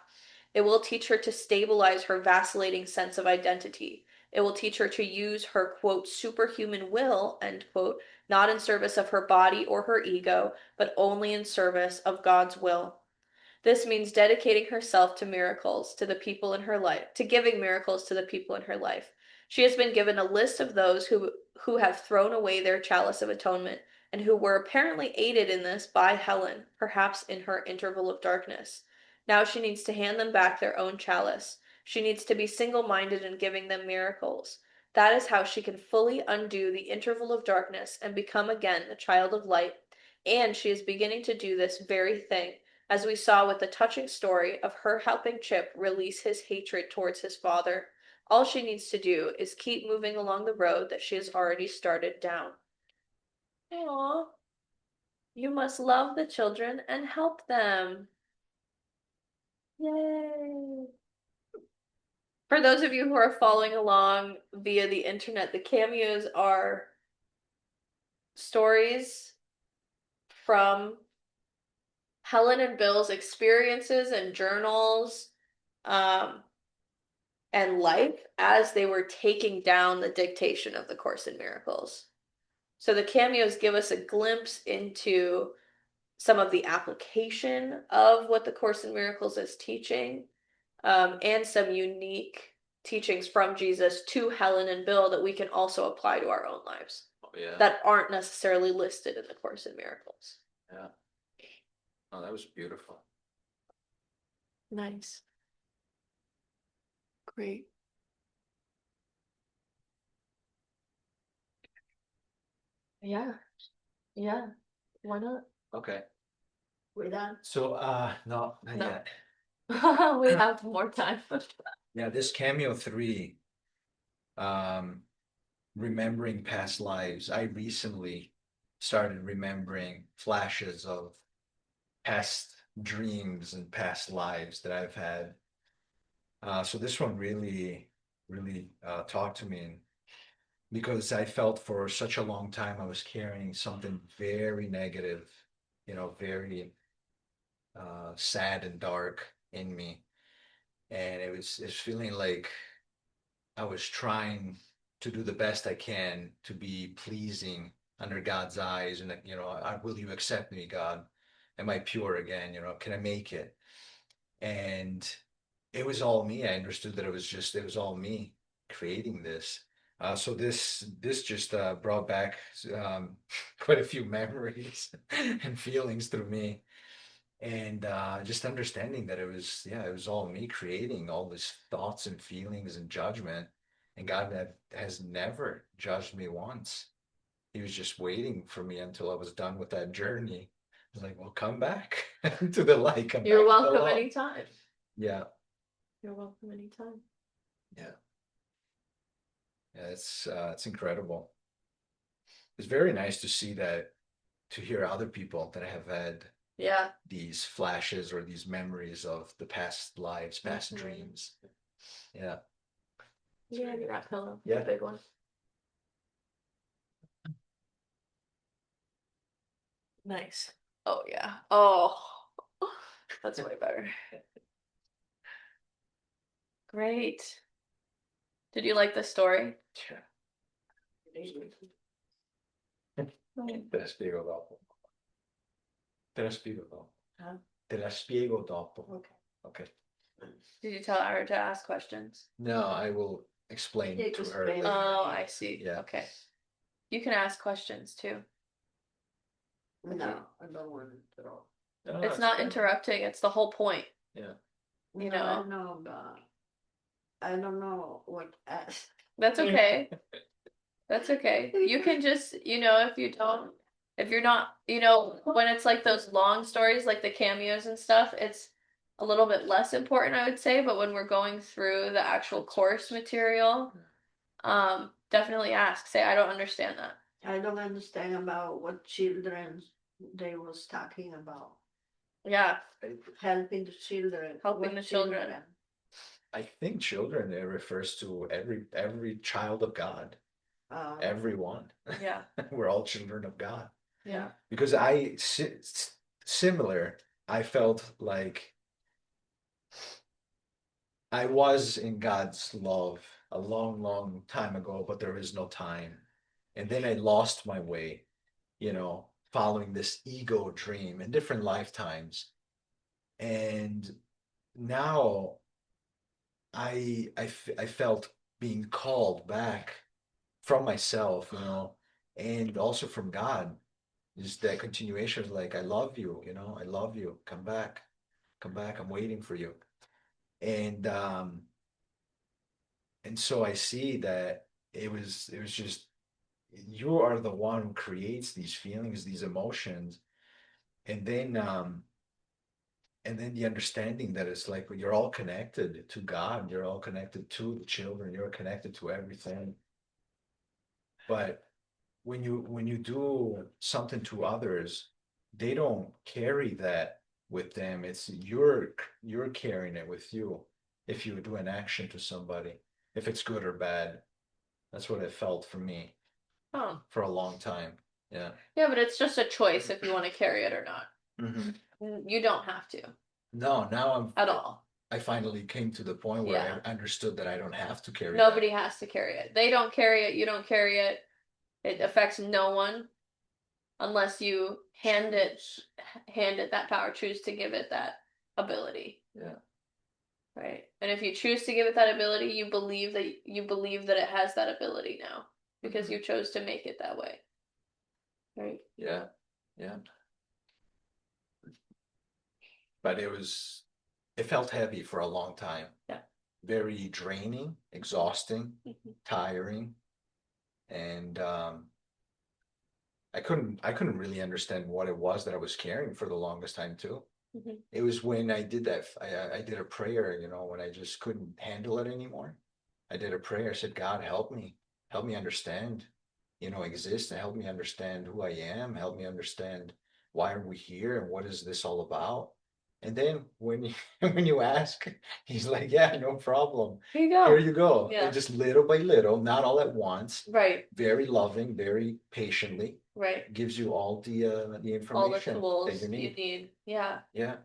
It will teach her to stabilize her vacillating sense of identity. It will teach her to use her, quote, superhuman will, end quote, not in service of her body or her ego, but only in service of God's will. This means dedicating herself to miracles to the people in her life, to giving miracles to the people in her life. She has been given a list of those who have thrown away their chalice of atonement and who were apparently aided in this by Helen, perhaps in her interval of darkness. Now she needs to hand them back their own chalice. She needs to be single-minded in giving them miracles. That is how she can fully undo the interval of darkness and become again the child of light. And she is beginning to do this very thing, as we saw with the touching story of her helping Chip release his hatred towards his father. All she needs to do is keep moving along the road that she has already started down. Aww. You must love the children and help them. Yay. For those of you who are following along via the internet, the cameos are stories from Helen and Bill's experiences and journals, and life as they were taking down the dictation of the Course in Miracles. So the cameos give us a glimpse into some of the application of what the Course in Miracles is teaching, and some unique teachings from Jesus to Helen and Bill that we can also apply to our own lives. Yeah. That aren't necessarily listed in the Course in Miracles. Yeah. Oh, that was beautiful. Nice. Great. Yeah. Yeah. Why not? Okay. We done? So, no, not No. yet. We have more time. Yeah, this cameo 3, remembering past lives. I recently started remembering flashes of past dreams and past lives that I've had. So this one really, really talked to me, because I felt for such a long time I was carrying something very negative, very sad and dark in me, and it's feeling like I was trying to do the best I can to be pleasing under God's eyes, and will you accept me, God? Am I pure again? Can I make it? And it was all me. I understood that it was all me creating this. So this just brought back quite a few memories and feelings through me, and just understanding that it was all me creating all these thoughts and feelings and judgment, and God has never judged me once. He was just waiting for me until I was done with that journey. I was like, well, come back to the light. Come You're back to the welcome love. anytime. Yeah. You're welcome anytime. Yeah. Yeah, it's incredible. It's very nice to see that, to hear other people that have had Yeah. these flashes or these memories of the past lives, past dreams. Yeah. Yeah, that pillow. Yeah. The big one. Nice. Oh yeah. Oh, that's way better. Great. Did you like the story? Yeah. Te la spiego dopo. Te la spiego dopo. Huh? Te la spiego dopo. Okay. Okay. Did you tell her to ask questions? No, I will explain Yeah, to just her. explain. Oh, I see. Yeah. Okay. You can ask questions too. No, I don't want to throw. No, It's not fine. interrupting. It's the whole point. Yeah. You No, I know. know, but I don't know what ask. That's okay. That's okay. You can just, if you're not, when it's like those long stories, like the cameos and stuff, it's a little bit less important, I would say. But when we're going through the actual course material, definitely ask. Say, I don't understand that. I don't understand about what children they was talking about. Yeah. Helping the children. Helping What the children. I think children, it refers to every child of God. everyone. Yeah. We're all children of God. Yeah. Because similar, I felt like I was in God's love a long, long time ago, but there is no time. And then I lost my way, following this ego dream in different lifetimes. And now I felt being called back from myself, and also from God. Just that continuation is like, I love you, I love you. Come back. I'm waiting for you. And so I see that it was just you are the one who creates these feelings, these emotions, and then the understanding that it's like you're all connected to God, you're all connected to the children, you're connected to everything. But when you do something to others, they don't carry that with them. It's you're carrying it with you if you do an action to somebody, if it's good or bad. That's what it felt for me Oh. for a long time. Yeah. Yeah, but it's just a choice if you want to carry it or not. Mm-hmm. You don't have to. No, now at all. I finally came to the point where I understood that I don't have to carry Nobody has to carry it. They don't carry it, you don't carry it. It affects no one unless you hand it that power, choose to give it that ability. Yeah. Right. And if you choose to give it that ability, you believe that it has that ability now because you chose to make it that way. Right. Yeah. Yeah. But it felt heavy for a long time. Yeah. Very draining, exhausting, tiring. And I couldn't really understand what it was that I was carrying for the longest time too. It was when I did that, I did a prayer, when I just couldn't handle it anymore. I did a prayer. I said, God, help me understand, exist, and help me understand who I am. Help me understand why are we here and what is this all about? And then when you when you ask, he's like, yeah, no problem. Here you go. Here you go. Yeah. And just little by little, not all at once. Right. Very loving, very patiently. Right. Gives you all the information all the tools that you need. Yeah. Yeah.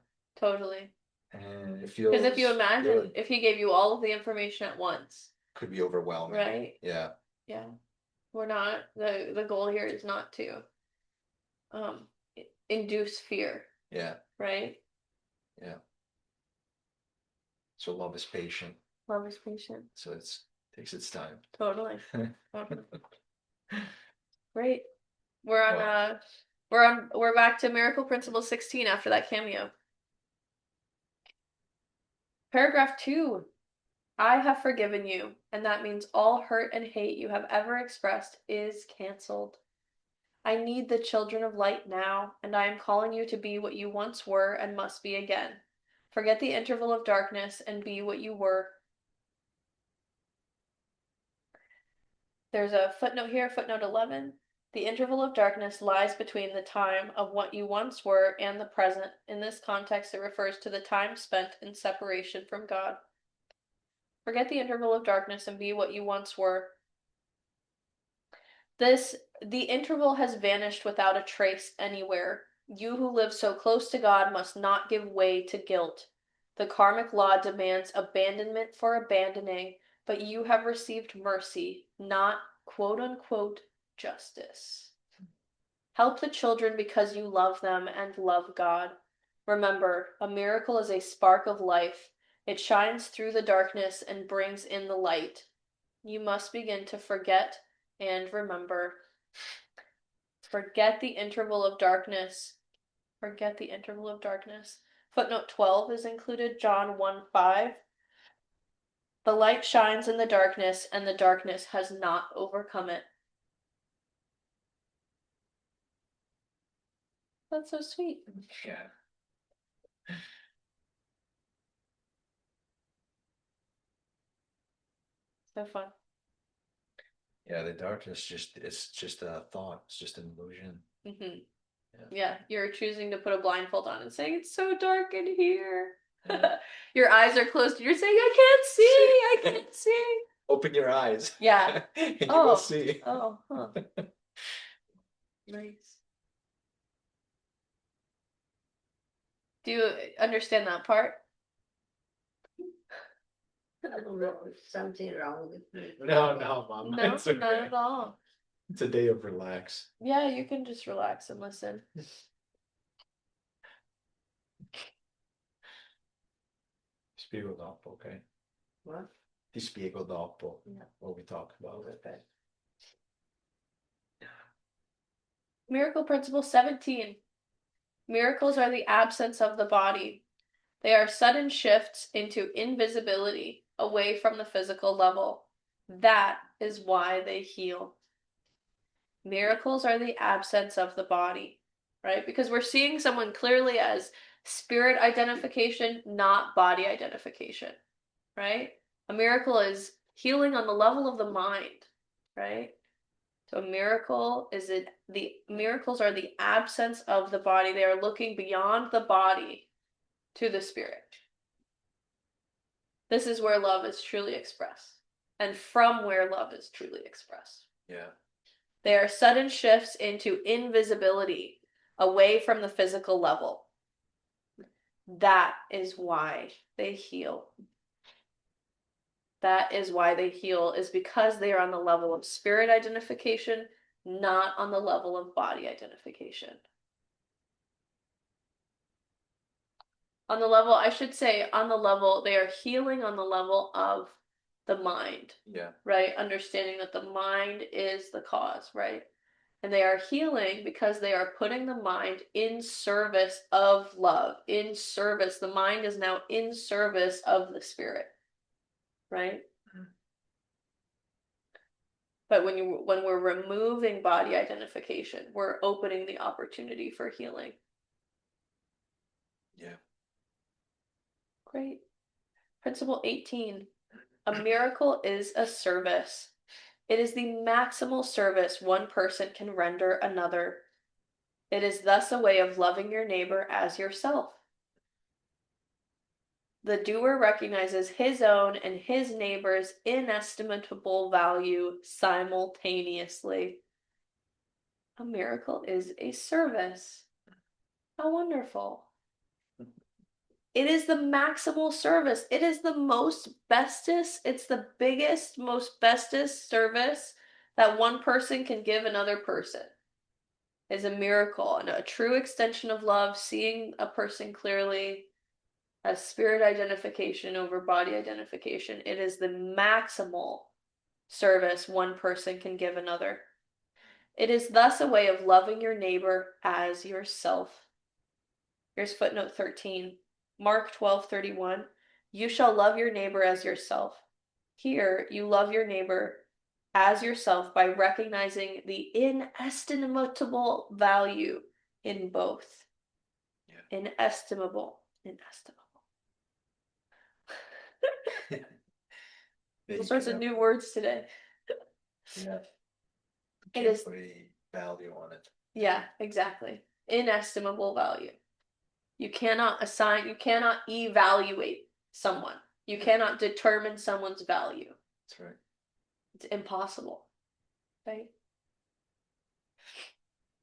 Totally. And it feels Because if you imagine good. if he gave you all of the information at once, Could be overwhelming. right? Yeah. Yeah. We're not the goal here is not to induce fear. Yeah. Right? Yeah. So love is patient. Love is patient. So it takes its time. Totally. Totally. Great. We're back to Miracle Principle 16 after that cameo. Paragraph 2. I have forgiven you, and that means all hurt and hate you have ever expressed is canceled. I need the children of light now, and I am calling you to be what you once were and must be again. Forget the interval of darkness and be what you were. There's a footnote here, footnote 11. The interval of darkness lies between the time of what you once were and the present. In this context, it refers to the time spent in separation from God. Forget the interval of darkness and be what you once were. The interval has vanished without a trace anywhere. You who live so close to God must not give way to guilt. The karmic law demands abandonment for abandoning, but you have received mercy, not quote unquote justice. Help the children because you love them and love God. Remember, a miracle is a spark of life. It shines through the darkness and brings in the light. You must begin to forget and remember. Forget the interval of darkness. Forget the interval of darkness. Footnote 12 is included, John 1:5. The light shines in the darkness, and the darkness has not overcome it. That's so sweet. Yeah. So fun. Yeah, the darkness it's just a thought. It's just an illusion. Yeah, you're choosing to put a blindfold on and saying, it's so dark in here. Your eyes are closed and you're saying, I can't see. Open your eyes. Yeah. And you Oh. will see. Oh, huh. Nice. Do you understand that part? I don't know, there's something wrong with me. No, Mom. No, It's not okay. at all. It's a day of relax. Yeah, you can just relax and listen. Ti spiego dopo, ok? What? Ti spiego dopo Yeah. what we talk about. Okay. Miracle Principle 17. Miracles are the absence of the body. They are sudden shifts into invisibility, away from the physical level. That is why they heal. Miracles are the absence of the body, right? Because we're seeing someone clearly as spirit identification, not body identification, right? A miracle is healing on the level of the mind, right? So a miracle is the miracles are the absence of the body. They are looking beyond the body to the spirit. This is where love is truly expressed, and from where love is truly expressed. Yeah. They are sudden shifts into invisibility, away from the physical level. That is why they heal. That is why they heal, is because they are on the level of spirit identification, not on the level of body identification. On the level, I should say, on the level, they are healing on the level of the mind. Yeah. Right? Understanding that the mind is the cause, right? And they are healing because they are putting the mind in service of love, in service. The mind is now in service of the spirit, right? But when we're removing body identification, we're opening the opportunity for healing. Yeah. Great. Principle 18. A miracle is a service. It is the maximal service one person can render another. It is thus a way of loving your neighbor as yourself. The doer recognizes his own and his neighbor's inestimable value simultaneously. A miracle is a service. How wonderful. It is the maximal service. It is the most bestest, it's the biggest, most bestest service that one person can give another person. Is a miracle and a true extension of love, seeing a person clearly as spirit identification over body identification. It is the maximal service one person can give another. It is thus a way of loving your neighbor as yourself. Here's footnote 13. Mark 12:31. You shall love your neighbor as yourself. Here, you love your neighbor as yourself by recognizing the inestimable value in both. Yeah. Inestimable. All sorts of new words today. Yeah. It Can't is. put a value on it. Yeah, exactly. Inestimable value. You cannot assign, you cannot evaluate someone. You cannot determine someone's value. That's right. It's impossible, right?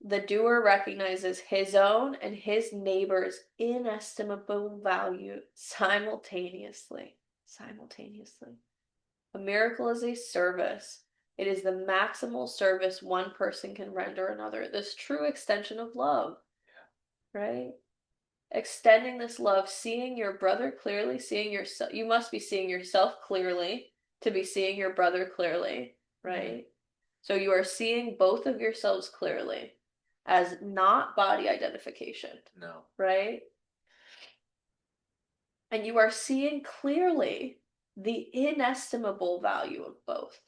The doer recognizes his own and his neighbor's inestimable value simultaneously. Simultaneously. A miracle is a service. It is the maximal service one person can render another. This true extension of love. Yeah. Right? Extending this love, seeing your brother clearly, seeing yourself. You must be seeing yourself clearly to be seeing your brother clearly, right? Mm-hmm. So you are seeing both of yourselves clearly as not body identification. No. Right? And you are seeing clearly the inestimable value of both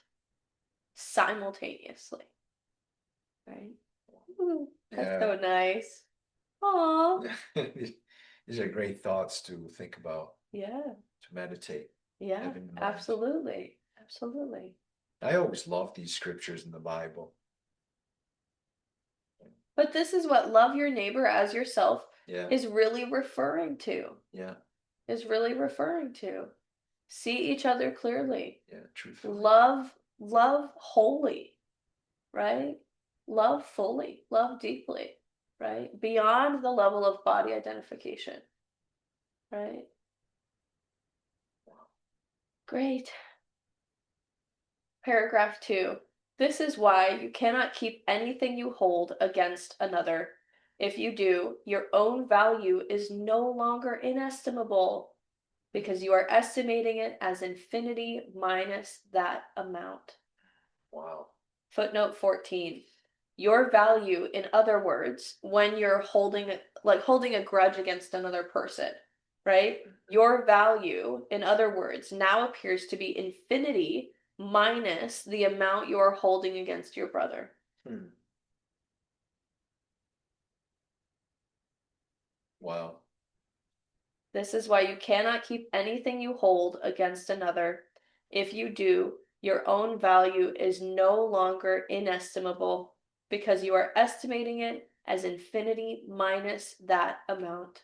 simultaneously. Right? Ooh, that's so nice. Aww. These are great thoughts to think about. Yeah. To meditate. Yeah, absolutely. Absolutely. I always love these scriptures in the Bible. But this is what love your neighbor as yourself Yeah. is really referring to. Yeah. Is really referring to. See each other clearly. Yeah, truthfully. Love wholly, right? Love fully, love deeply, right? Beyond the level of body identification, right? Great. Paragraph 2. This is why you cannot keep anything you hold against another. If you do, your own value is no longer inestimable because you are estimating it as infinity minus that amount. Wow. Footnote 14. Your value, in other words, when you're holding a grudge against another person, right? Your value, in other words, now appears to be infinity minus the amount you are holding against your brother. Wow. This is why you cannot keep anything you hold against another. If you do, your own value is no longer inestimable because you are estimating it as infinity minus that amount.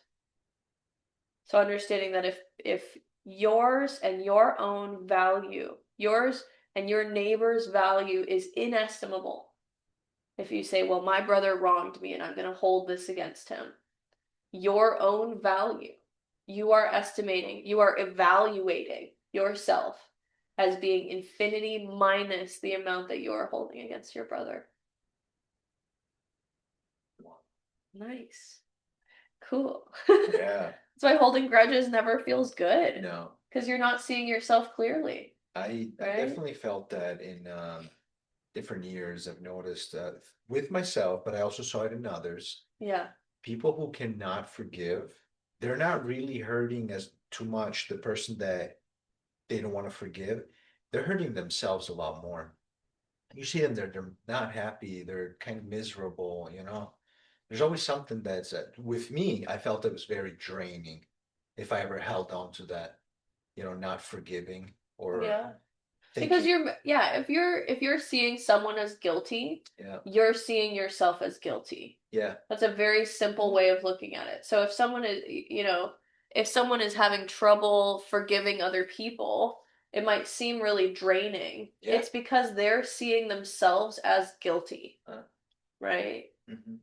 So understanding that if yours and your own value, yours and your neighbor's value is inestimable, if you say, well, my brother wronged me and I'm going to hold this against him, your own value, you are estimating, you are evaluating yourself as being infinity minus the amount that you are holding against your brother. Nice. Cool. Yeah. That's why holding grudges never feels good. No. Because you're not seeing yourself clearly. I Right? definitely felt that in different years. I've noticed with myself, but I also saw it in others. Yeah. People who cannot forgive, they're not really hurting as too much the person that they don't want to forgive. They're hurting themselves a lot more. You see them, they're not happy, they're kind of miserable, you know. There's always something that's with me, I felt it was very draining if I ever held on to that, you know, not forgiving or Yeah. Because thinking, if you're seeing someone as guilty, yeah, you're seeing yourself as guilty. yeah, That's a very simple way of looking at it. So if someone is, if someone is having trouble forgiving other people, it might seem really draining. Yeah. It's because they're seeing themselves as guilty, right? mhm,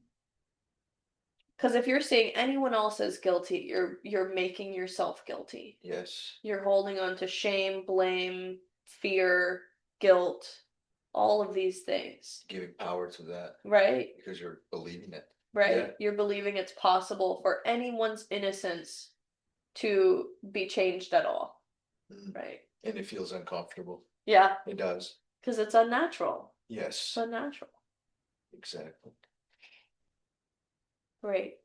Because if you're seeing anyone else as guilty, you're making yourself guilty. yes, You're holding on to shame, blame, fear, guilt, all of these things, giving power to that right? because you're believing it. Right? Yeah. You're believing it's possible for anyone's innocence to be changed at all, Mhm. right? And it feels uncomfortable. Yeah, It does. because it's unnatural. Yes, It's unnatural. exactly. Great.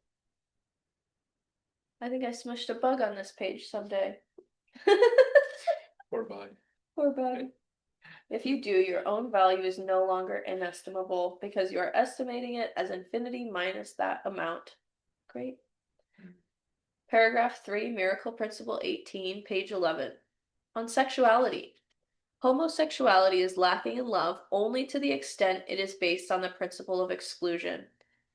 I think I smushed a bug on this page someday. Or by. Poor bug. If you do, your own value is no longer inestimable because you are estimating it as infinity minus that amount. Great. Paragraph 3, Miracle Principle 18, page 11. On sexuality. Homosexuality is lacking in love only to the extent it is based on the principle of exclusion.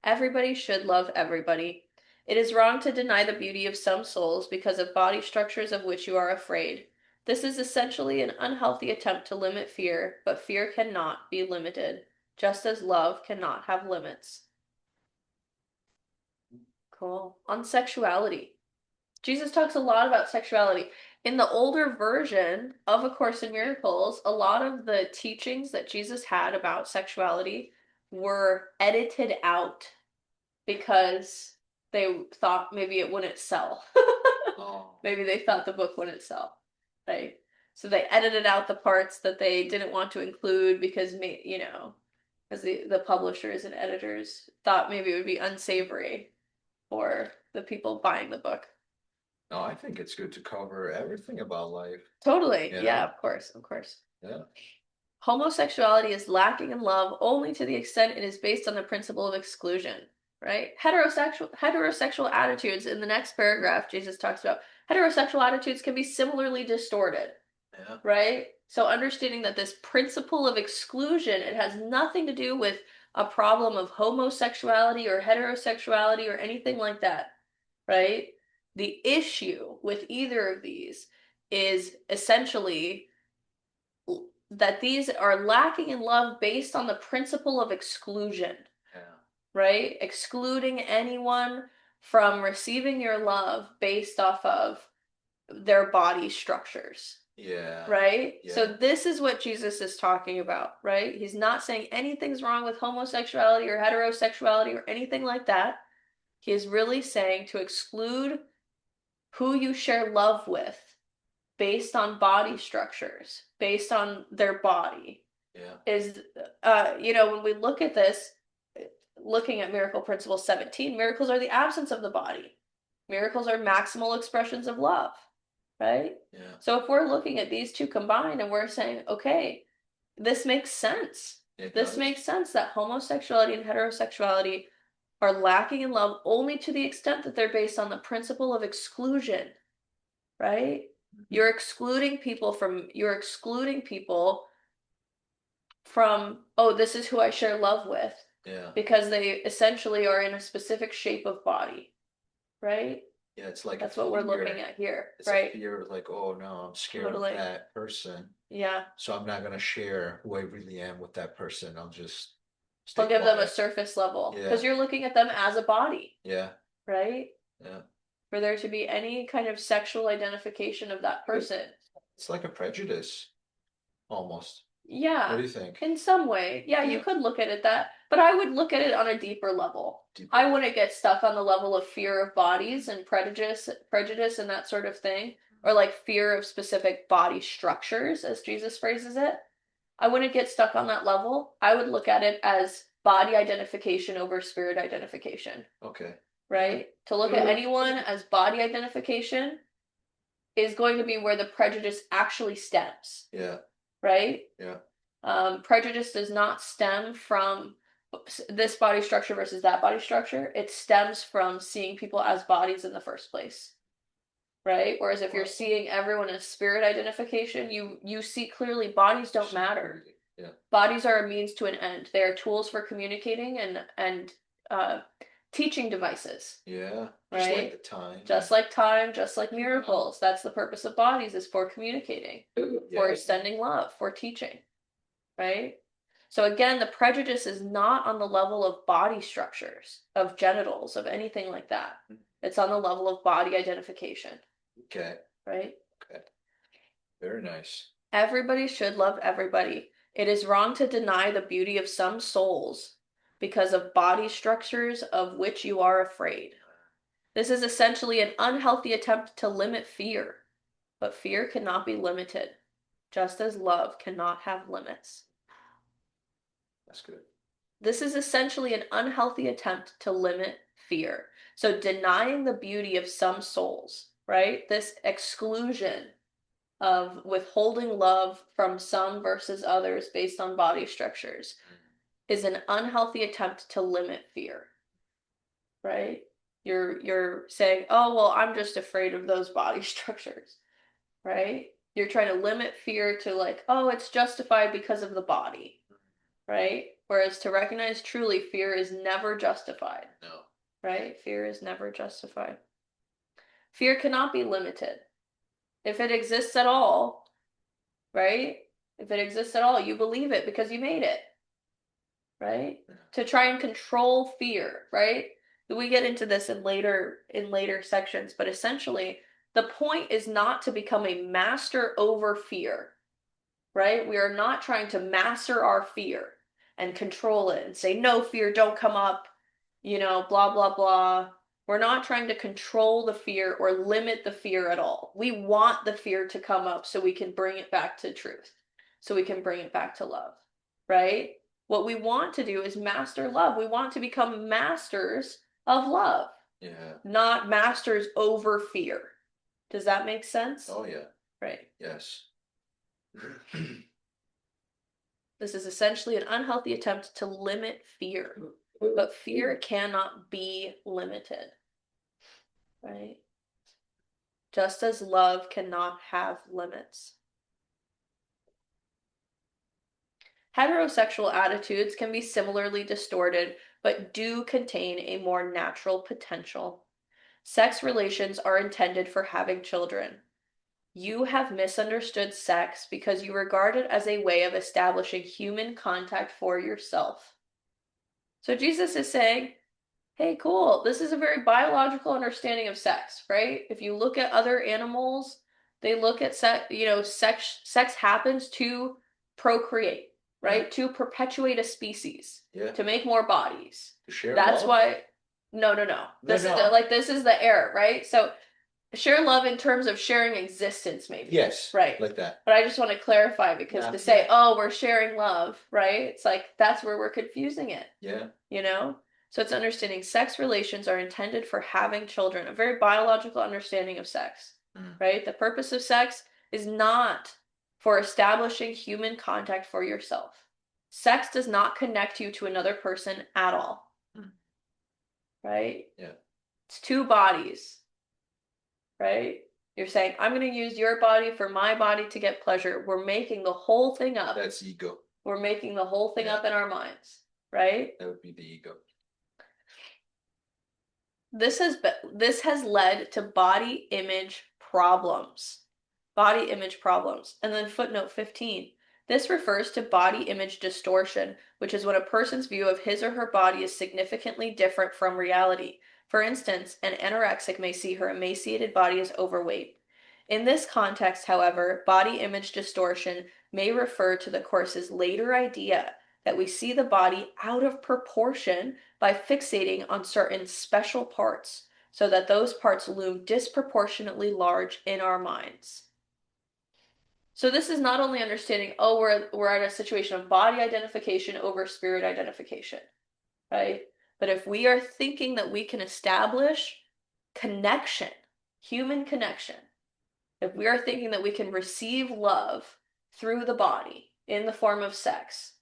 Everybody should love everybody. It is wrong to deny the beauty of some souls because of body structures of which you are afraid. This is essentially an unhealthy attempt to limit fear, but fear cannot be limited, just as love cannot have limits. Cool. On sexuality. Jesus talks a lot about sexuality. In the older version of A Course in Miracles, a lot of the teachings that Jesus had about sexuality were edited out because they thought maybe it wouldn't sell. Maybe they thought the book wouldn't sell, right? So they edited out the parts that they didn't want to include because, as the publishers and editors thought maybe it would be unsavory for the people buying the book. No, I think it's good to cover everything about life. Totally. Yeah. Yeah, of course, of course. Yeah. Homosexuality is lacking in love only to the extent it is based on the principle of exclusion, right? Heterosexual attitudes in the next paragraph, Jesus talks about heterosexual attitudes can be similarly distorted, Yeah. right? So understanding that this principle of exclusion, it has nothing to do with a problem of homosexuality or heterosexuality or anything like that, right? The issue with either of these is essentially that these are lacking in love based on the principle of exclusion, Yeah. right? Excluding anyone from receiving your love based off of their body structures, Yeah. right? Yeah. So this is what Jesus is talking about, right? He's not saying anything's wrong with homosexuality or heterosexuality or anything like that. He is really saying to exclude who you share love with based on body structures, based on their body. Yeah. Is, when we look at this, looking at miracle principle 17, miracles are the absence of the body. Miracles are maximal expressions of love, right? Yeah. So if we're looking at these two combined and we're saying, okay, this makes sense. This makes sense that homosexuality and heterosexuality are lacking in love only to the extent that they're based on the principle of exclusion, right? You're excluding people from, oh, this is who I share love with. Yeah. Because they essentially are in a specific shape of body, right? Yeah, it's like that's what we're looking at here, it's right? a fear of like, oh no, I'm scared Totally. of that person. Yeah. So I'm not gonna share who I really am with that person. I'll just I'll give them a quiet. surface level. Yeah. Because you're looking at them as a body. Yeah. Right? Yeah. For there to be any kind of sexual identification of that person. It's like a prejudice, almost. Yeah. What do you think? In some way. Yeah, you could look at it that, but I would look at it on a deeper level. I wouldn't get stuck on the level of fear of bodies and prejudice and that sort of thing, or like fear of specific body structures, as Jesus phrases it. I wouldn't get stuck on that level. I would look at it as body identification over spirit identification. Okay. Right? To look at anyone as body identification is going to be where the prejudice actually stems. Yeah. Right? Yeah. Prejudice does not stem from this body structure versus that body structure. It stems from seeing people as bodies in the first place. Right? Whereas if you're seeing everyone as spirit identification, you see clearly bodies don't matter. Yeah. Bodies are a means to an end. They are tools for communicating and teaching devices. Yeah. Right? Just like the time. Just like time, just like miracles. That's the purpose of bodies, is for communicating, for extending love, for teaching. Right? So again, the prejudice is not on the level of body structures, of genitals, of anything like that. It's on the level of body identification. Okay. Right? Okay. Very nice. Everybody should love everybody. It is wrong to deny the beauty of some souls because of body structures of which you are afraid. This is essentially an unhealthy attempt to limit fear, but fear cannot be limited, just as love cannot have limits. That's good. This is essentially an unhealthy attempt to limit fear. So denying the beauty of some souls, right? This exclusion of withholding love from some versus others based on body structures is an unhealthy attempt to limit fear. Right? You're saying, "Oh, well, I'm just afraid of those body structures." Right? You're trying to limit fear to like, "Oh, it's justified because of the body." Right? Whereas to recognize truly fear is never justified. No. Right? Fear is never justified. Fear cannot be limited. If it exists at all, right? If it exists at all, you believe it because you made it. Right? To try and control fear, right? We get into this in later sections, but essentially the point is not to become a master over fear. Right? We are not trying to master our fear and control it and say, no, fear, don't come up, blah, blah, blah. We're not trying to control the fear or limit the fear at all. We want the fear to come up so we can bring it back to truth, so we can bring it back to love, right? What we want to do is master love. We want to become masters of love. Yeah. Not masters over fear. Does that make sense? Oh, yeah. Right. Yes. This is essentially an unhealthy attempt to limit fear, but fear cannot be limited, right? Just as love cannot have limits. Heterosexual attitudes can be similarly distorted, but do contain a more natural potential. Sex relations are intended for having children. You have misunderstood sex because you regard it as a way of establishing human contact for yourself. So Jesus is saying, hey, cool, this is a very biological understanding of sex, right? If you look at other animals, they look at sex, sex happens to procreate, right? To perpetuate a species, Yeah. to make more bodies. To share That's love? why, no. This is this is the error, right? So share love in terms of sharing existence, maybe. Yes. Right. Like that. But I just want to clarify because to say, oh, we're sharing love, right? It's like that's where we're confusing it. Yeah. So it's understanding sex relations are intended for having children, a very biological understanding of sex, right? The purpose of sex is not for establishing human contact for yourself. Sex does not connect you to another person at all, right? Yeah. It's two bodies, right? You're saying, I'm going to use your body for my body to get pleasure. We're making the whole thing up. That's ego. We're making the whole thing up in our minds, right? That would be the ego. This has led to body image problems. Body image problems. And then footnote 15. This refers to body image distortion, which is when a person's view of his or her body is significantly different from reality. For instance, an anorexic may see her emaciated body as overweight. In this context, however, body image distortion may refer to the course's later idea that we see the body out of proportion by fixating on certain special parts so that those parts loom disproportionately large in our minds. So this is not only understanding, oh, we're at a situation of body identification over spirit identification, right? But if we are thinking that we can establish connection, human connection, if we are thinking that we can receive love through the body in the form of sex,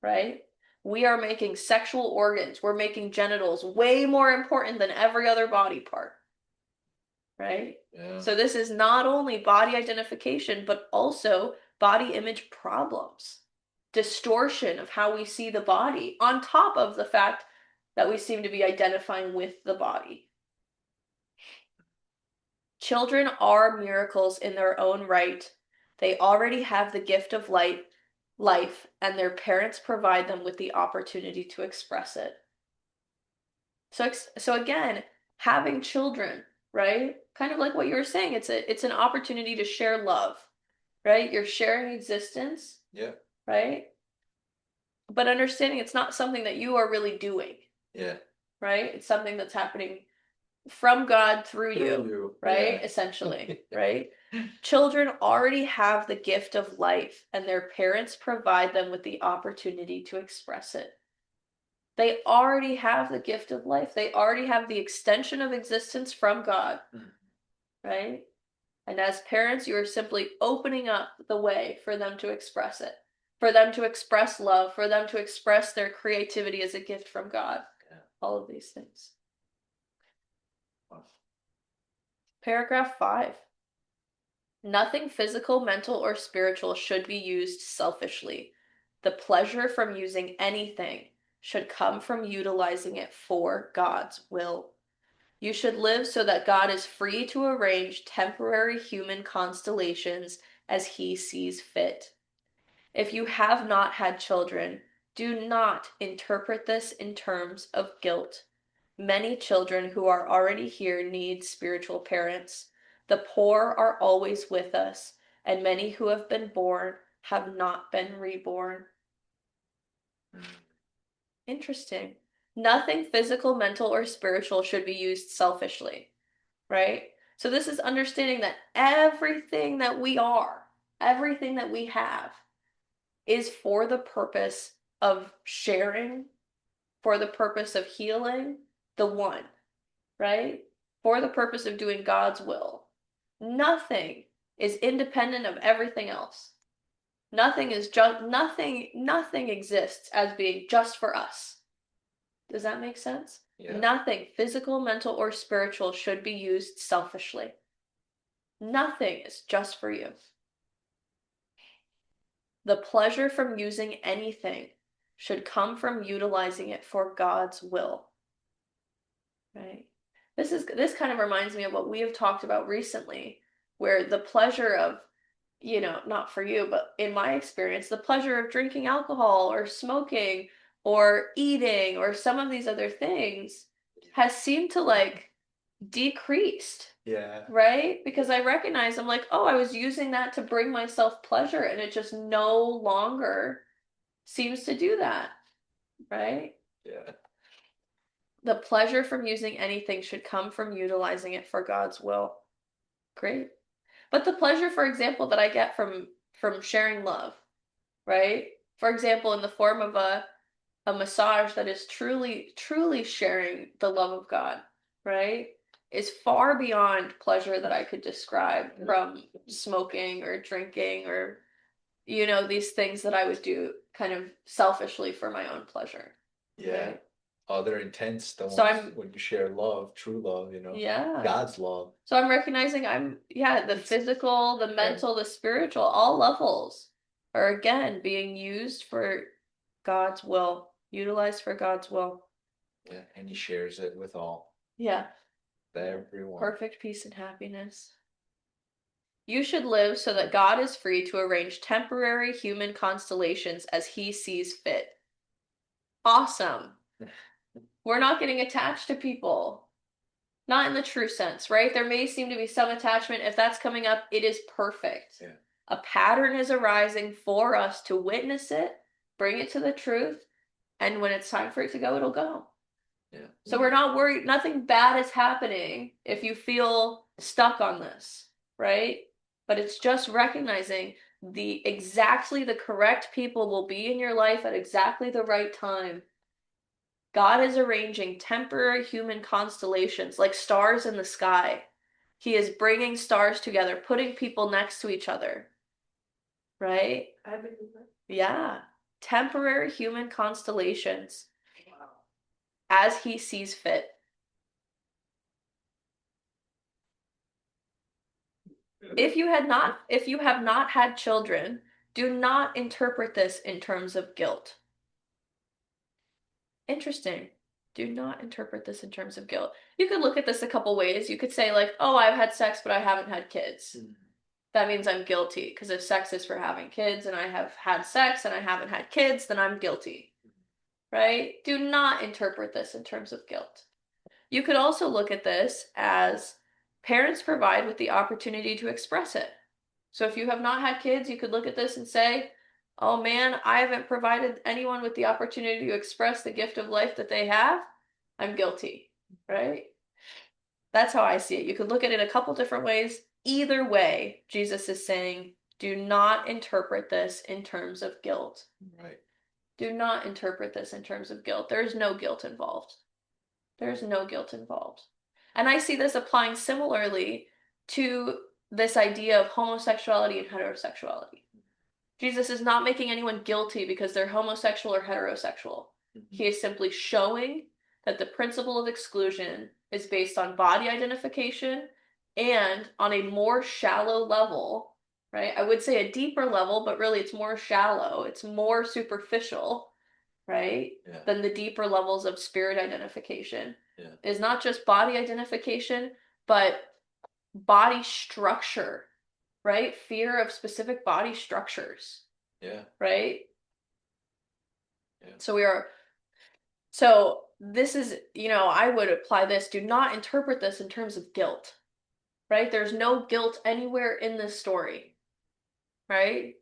right? We are making sexual organs, we're making genitals way more important than every other body part, right? Yeah. So this is not only body identification, but also body image problems, distortion of how we see the body, on top of the fact that we seem to be identifying with the body. Children are miracles in their own right. They already have the gift of life, and their parents provide them with the opportunity to express it. So again, having children, right? Kind of like what you were saying, it's an opportunity to share love, right? You're sharing existence, Yeah. right? But understanding it's not something that you are really doing. Yeah. Right? It's something that's happening from God through you, right? Yeah. Essentially, right? Children already have the gift of life, and their parents provide them with the opportunity to express it. They already have the gift of life. They already have the extension of existence from God, right? And as parents, you are simply opening up the way for them to express it, for them to express love, for them to express their creativity as a gift from God. Yeah. All of these things. Paragraph 5. Nothing physical, mental, or spiritual should be used selfishly. The pleasure from using anything should come from utilizing it for God's will. You should live so that God is free to arrange temporary human constellations as He sees fit. If you have not had children, do not interpret this in terms of guilt. Many children who are already here need spiritual parents. The poor are always with us, and many who have been born have not been reborn. Interesting. Nothing physical, mental, or spiritual should be used selfishly, right? So this is understanding that everything that we are, everything that we have, is for the purpose of sharing, for the purpose of healing the one, right? For the purpose of doing God's will. Nothing is independent of everything else. Nothing exists as being just for us. Does that make sense? Yeah. Nothing physical, mental, or spiritual should be used selfishly. Nothing is just for you. The pleasure from using anything should come from utilizing it for God's will. Right? This kind of reminds me of what we have talked about recently where the pleasure of, not for you, but in my experience, the pleasure of drinking alcohol or smoking or eating or some of these other things has seemed to like decreased, Yeah. right? Because I recognize I'm like, oh, I was using that to bring myself pleasure and it just no longer seems to do that, right? Yeah. The pleasure from using anything should come from utilizing it for God's will. Great. But the pleasure, for example, that I get from sharing love, right? For example, in the form of a massage that is truly, truly sharing the love of God, right? Is far beyond pleasure that I could describe from smoking or drinking or, these things that I would do kind of selfishly for my own pleasure. Yeah. Right? Other intense the So ones when you share love, true love, Yeah. God's love. So I'm recognizing the physical, the mental, the spiritual, all levels are again being used for God's will, utilized for God's will. Yeah, and he shares it with all. Yeah. Everyone. Perfect peace and happiness. You should live so that God is free to arrange temporary human constellations as he sees fit. Awesome. We're not getting attached to people. Not in the true sense, right? There may seem to be some attachment. If that's coming up, it is perfect. Yeah. A pattern is arising for us to witness it, bring it to the truth, and when it's time for it to go, it'll go. Yeah. So we're not worried. Nothing bad is happening if you feel stuck on this, right? But it's just recognizing exactly the correct people will be in your life at exactly the right time. God is arranging temporary human constellations like stars in the sky. He is bringing stars together, putting people next to each other. Right? I believe that. Yeah. Temporary human constellations. Wow. As he sees fit. If you have not had children, do not interpret this in terms of guilt. Interesting. Do not interpret this in terms of guilt. You could look at this a couple ways. You could say like, oh, I've had sex, but I haven't had kids. That means I'm guilty. Because if sex is for having kids and I have had sex and I haven't had kids, then I'm guilty. Right? Do not interpret this in terms of guilt. You could also look at this as parents provide with the opportunity to express it. So if you have not had kids, you could look at this and say, oh man, I haven't provided anyone with the opportunity to express the gift of life that they have. I'm guilty, right? That's how I see it. You could look at it a couple different ways. Either way, Jesus is saying, do not interpret this in terms of guilt. Right. Do not interpret this in terms of guilt. There is no guilt involved. There's no guilt involved. And I see this applying similarly to this idea of homosexuality and heterosexuality. Jesus is not making anyone guilty because they're homosexual or heterosexual. He is simply showing that the principle of exclusion is based on body identification and on a more shallow level, right? I would say a deeper level, but really it's more shallow. It's more superficial, right? Yeah. Than the deeper levels of spirit identification. Yeah. Is not just body identification, but body structure, right? Fear of specific body structures. Yeah. Right? Yeah. So this is, I would apply this. Do not interpret this in terms of guilt. Right? There's no guilt anywhere in this story. Right?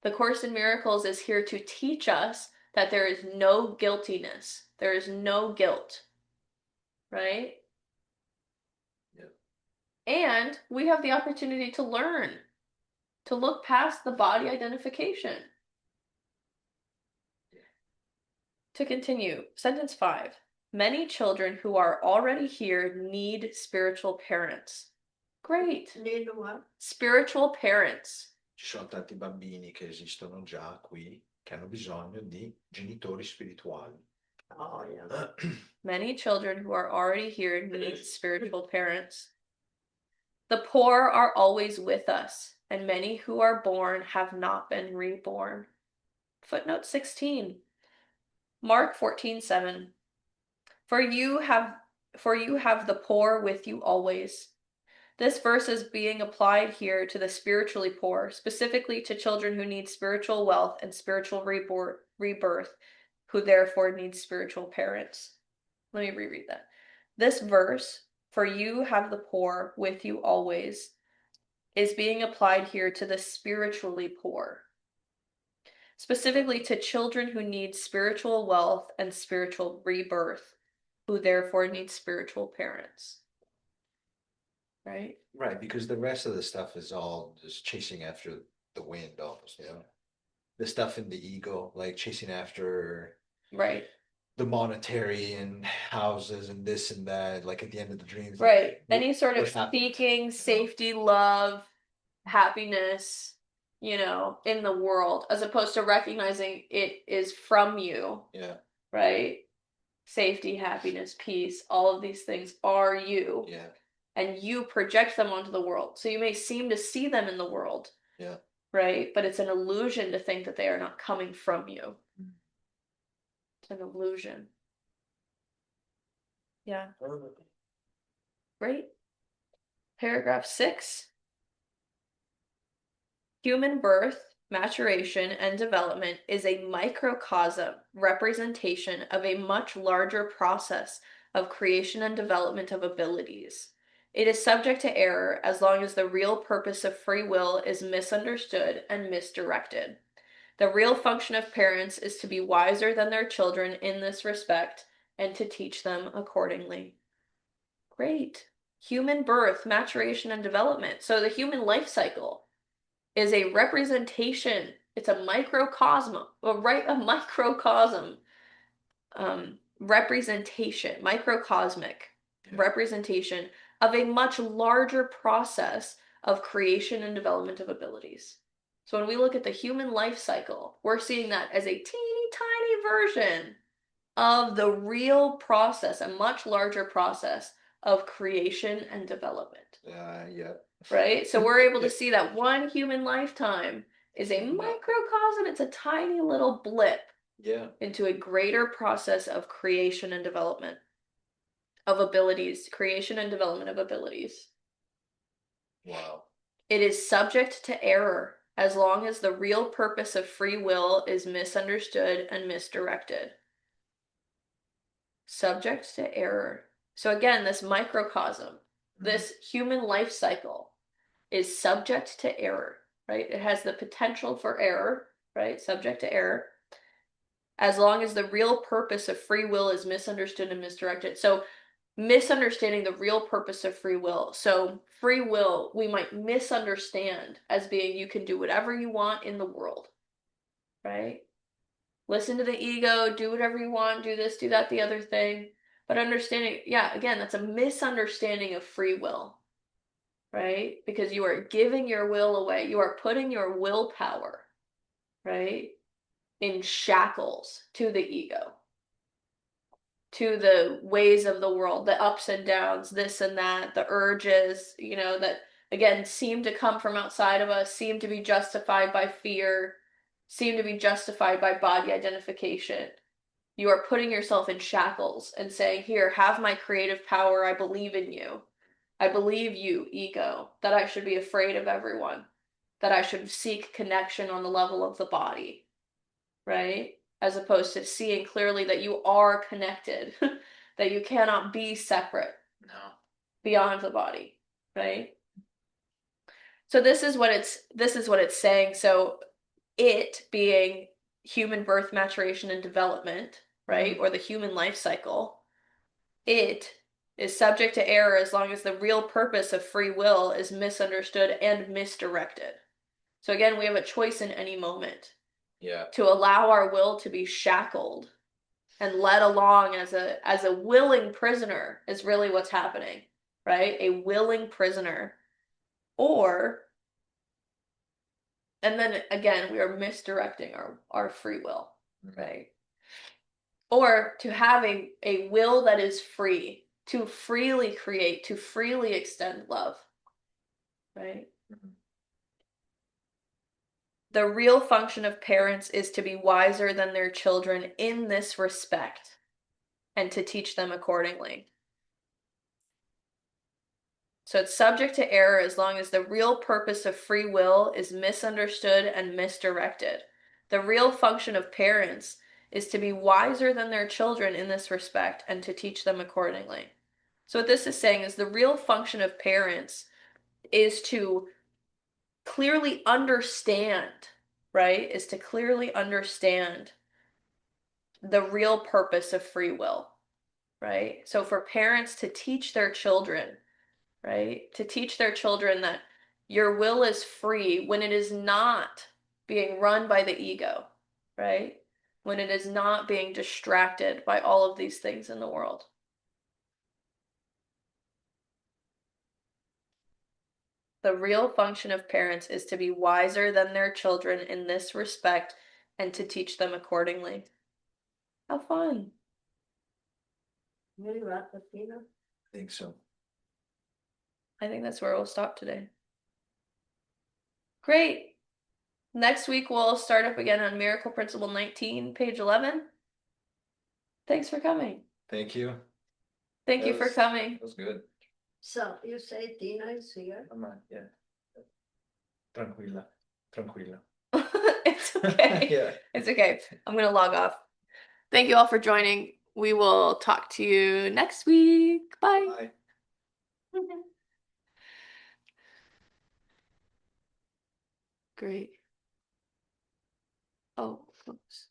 The Course in Miracles is here to teach us that there is no guiltiness. There is no guilt. Right? Yeah. And we have the opportunity to learn, to look past the body identification. To continue, sentence 5. Many children who are already here need spiritual parents. Great. Need what? Spiritual parents. Ci sono tanti bambini che esistono già qui che hanno bisogno di genitori spirituali. Oh, yeah. Many children who are already here need spiritual parents. The poor are always with us, and many who are born have not been reborn. Footnote 16. Mark 14:7. For you have the poor with you always. This verse is being applied here to the spiritually poor, specifically to children who need spiritual wealth and spiritual rebirth, who therefore need spiritual parents. Let me reread that. This verse, for you have the poor with you always, is being applied here to the spiritually poor, specifically to children who need spiritual wealth and spiritual rebirth, who therefore need spiritual parents. Right? Right, because the rest of the stuff is all just chasing after the wind almost, you know? The stuff in the ego, like chasing after Right. the monetary and houses and this and that, like at the end of the dreams. Right. What- Any sort of what happened? seeking safety, love, happiness, in the world, as opposed to recognizing it is from you, Yeah, right? Safety, happiness, peace, all of these things are you. yeah, And you project them onto the world. So you may seem to see them in the world, yeah. right? But it's an illusion to think that they are not coming from you. It's an illusion. Yeah. Great. Paragraph 6. Human birth, maturation, and development is a microcosm representation of a much larger process of creation and development of abilities. It is subject to error as long as the real purpose of free will is misunderstood and misdirected. The real function of parents is to be wiser than their children in this respect and to teach them accordingly. Great. Human birth, maturation, and development. So the human life cycle is a representation. It's a microcosm, a microcosm representation, microcosmic representation of a much larger process of creation and development of abilities. So when we look at the human life cycle, we're seeing that as a teeny tiny version of the real process, a much larger process of creation and development. Yeah. Right? So we're able to see that one human lifetime is a microcosm. It's a tiny little blip Yeah. into a greater process of creation and development of abilities, creation and development of abilities. Wow. It is subject to error as long as the real purpose of free will is misunderstood and misdirected. Subject to error. So again, this microcosm, this human life cycle is subject to error, right? It has the potential for error, right? Subject to error. As long as the real purpose of free will is misunderstood and misdirected. So misunderstanding the real purpose of free will. So free will, we might misunderstand as being you can do whatever you want in the world, right? Listen to the ego, do whatever you want, do this, do that, the other thing. But understanding, again, that's a misunderstanding of free will, right? Because you are giving your will away. You are putting your willpower, right, in shackles to the ego, to the ways of the world, the ups and downs, this and that, the urges, that again seem to come from outside of us, seem to be justified by fear, seem to be justified by body identification. You are putting yourself in shackles and saying, here, have my creative power. I believe in you. I believe you, ego, that I should be afraid of everyone, that I should seek connection on the level of the body, right? As opposed to seeing clearly that you are connected, that you cannot be separate beyond the body, right? So this is what it's saying. So it being human birth, maturation, and development, right? Or the human life cycle, it is subject to error as long as the real purpose of free will is misunderstood and misdirected. So again, we have a choice in any moment to allow our will to be shackled and led along as a willing prisoner is really what's happening, right? A willing prisoner. And then again, we are misdirecting our free will, right? Or to have a will that is free, to freely create, to freely extend love, right? The real function of parents is to be wiser than their children in this respect and to teach them accordingly. So it's subject to error as long as the real purpose of free will is misunderstood and misdirected. The real function of parents is to be wiser than their children in this respect and to teach them accordingly. So what this is saying is the real function of parents is to clearly understand, right? Is to clearly understand the real purpose of free will, right? So for parents to teach their children, right? To teach their children that your will is free when it is not being run by the ego, right? When it is not being distracted by all of these things in the world. The real function of parents is to be wiser than their children in this respect and to teach them accordingly. How fun. Really right, Tina? I think so. I think that's where we'll stop today. Great. Next week we'll start up again on Miracle Principle 19, page 11. Thanks for coming. Thank you. Thank you That for was- coming. That was good. So you say Tina is here? Yeah. Tranquilla. Tranquilla. It's okay. Yeah. It's okay. I'm gonna log off. Thank you all for joining. We will talk to you next week. Bye. Bye. Great. Oh, oops.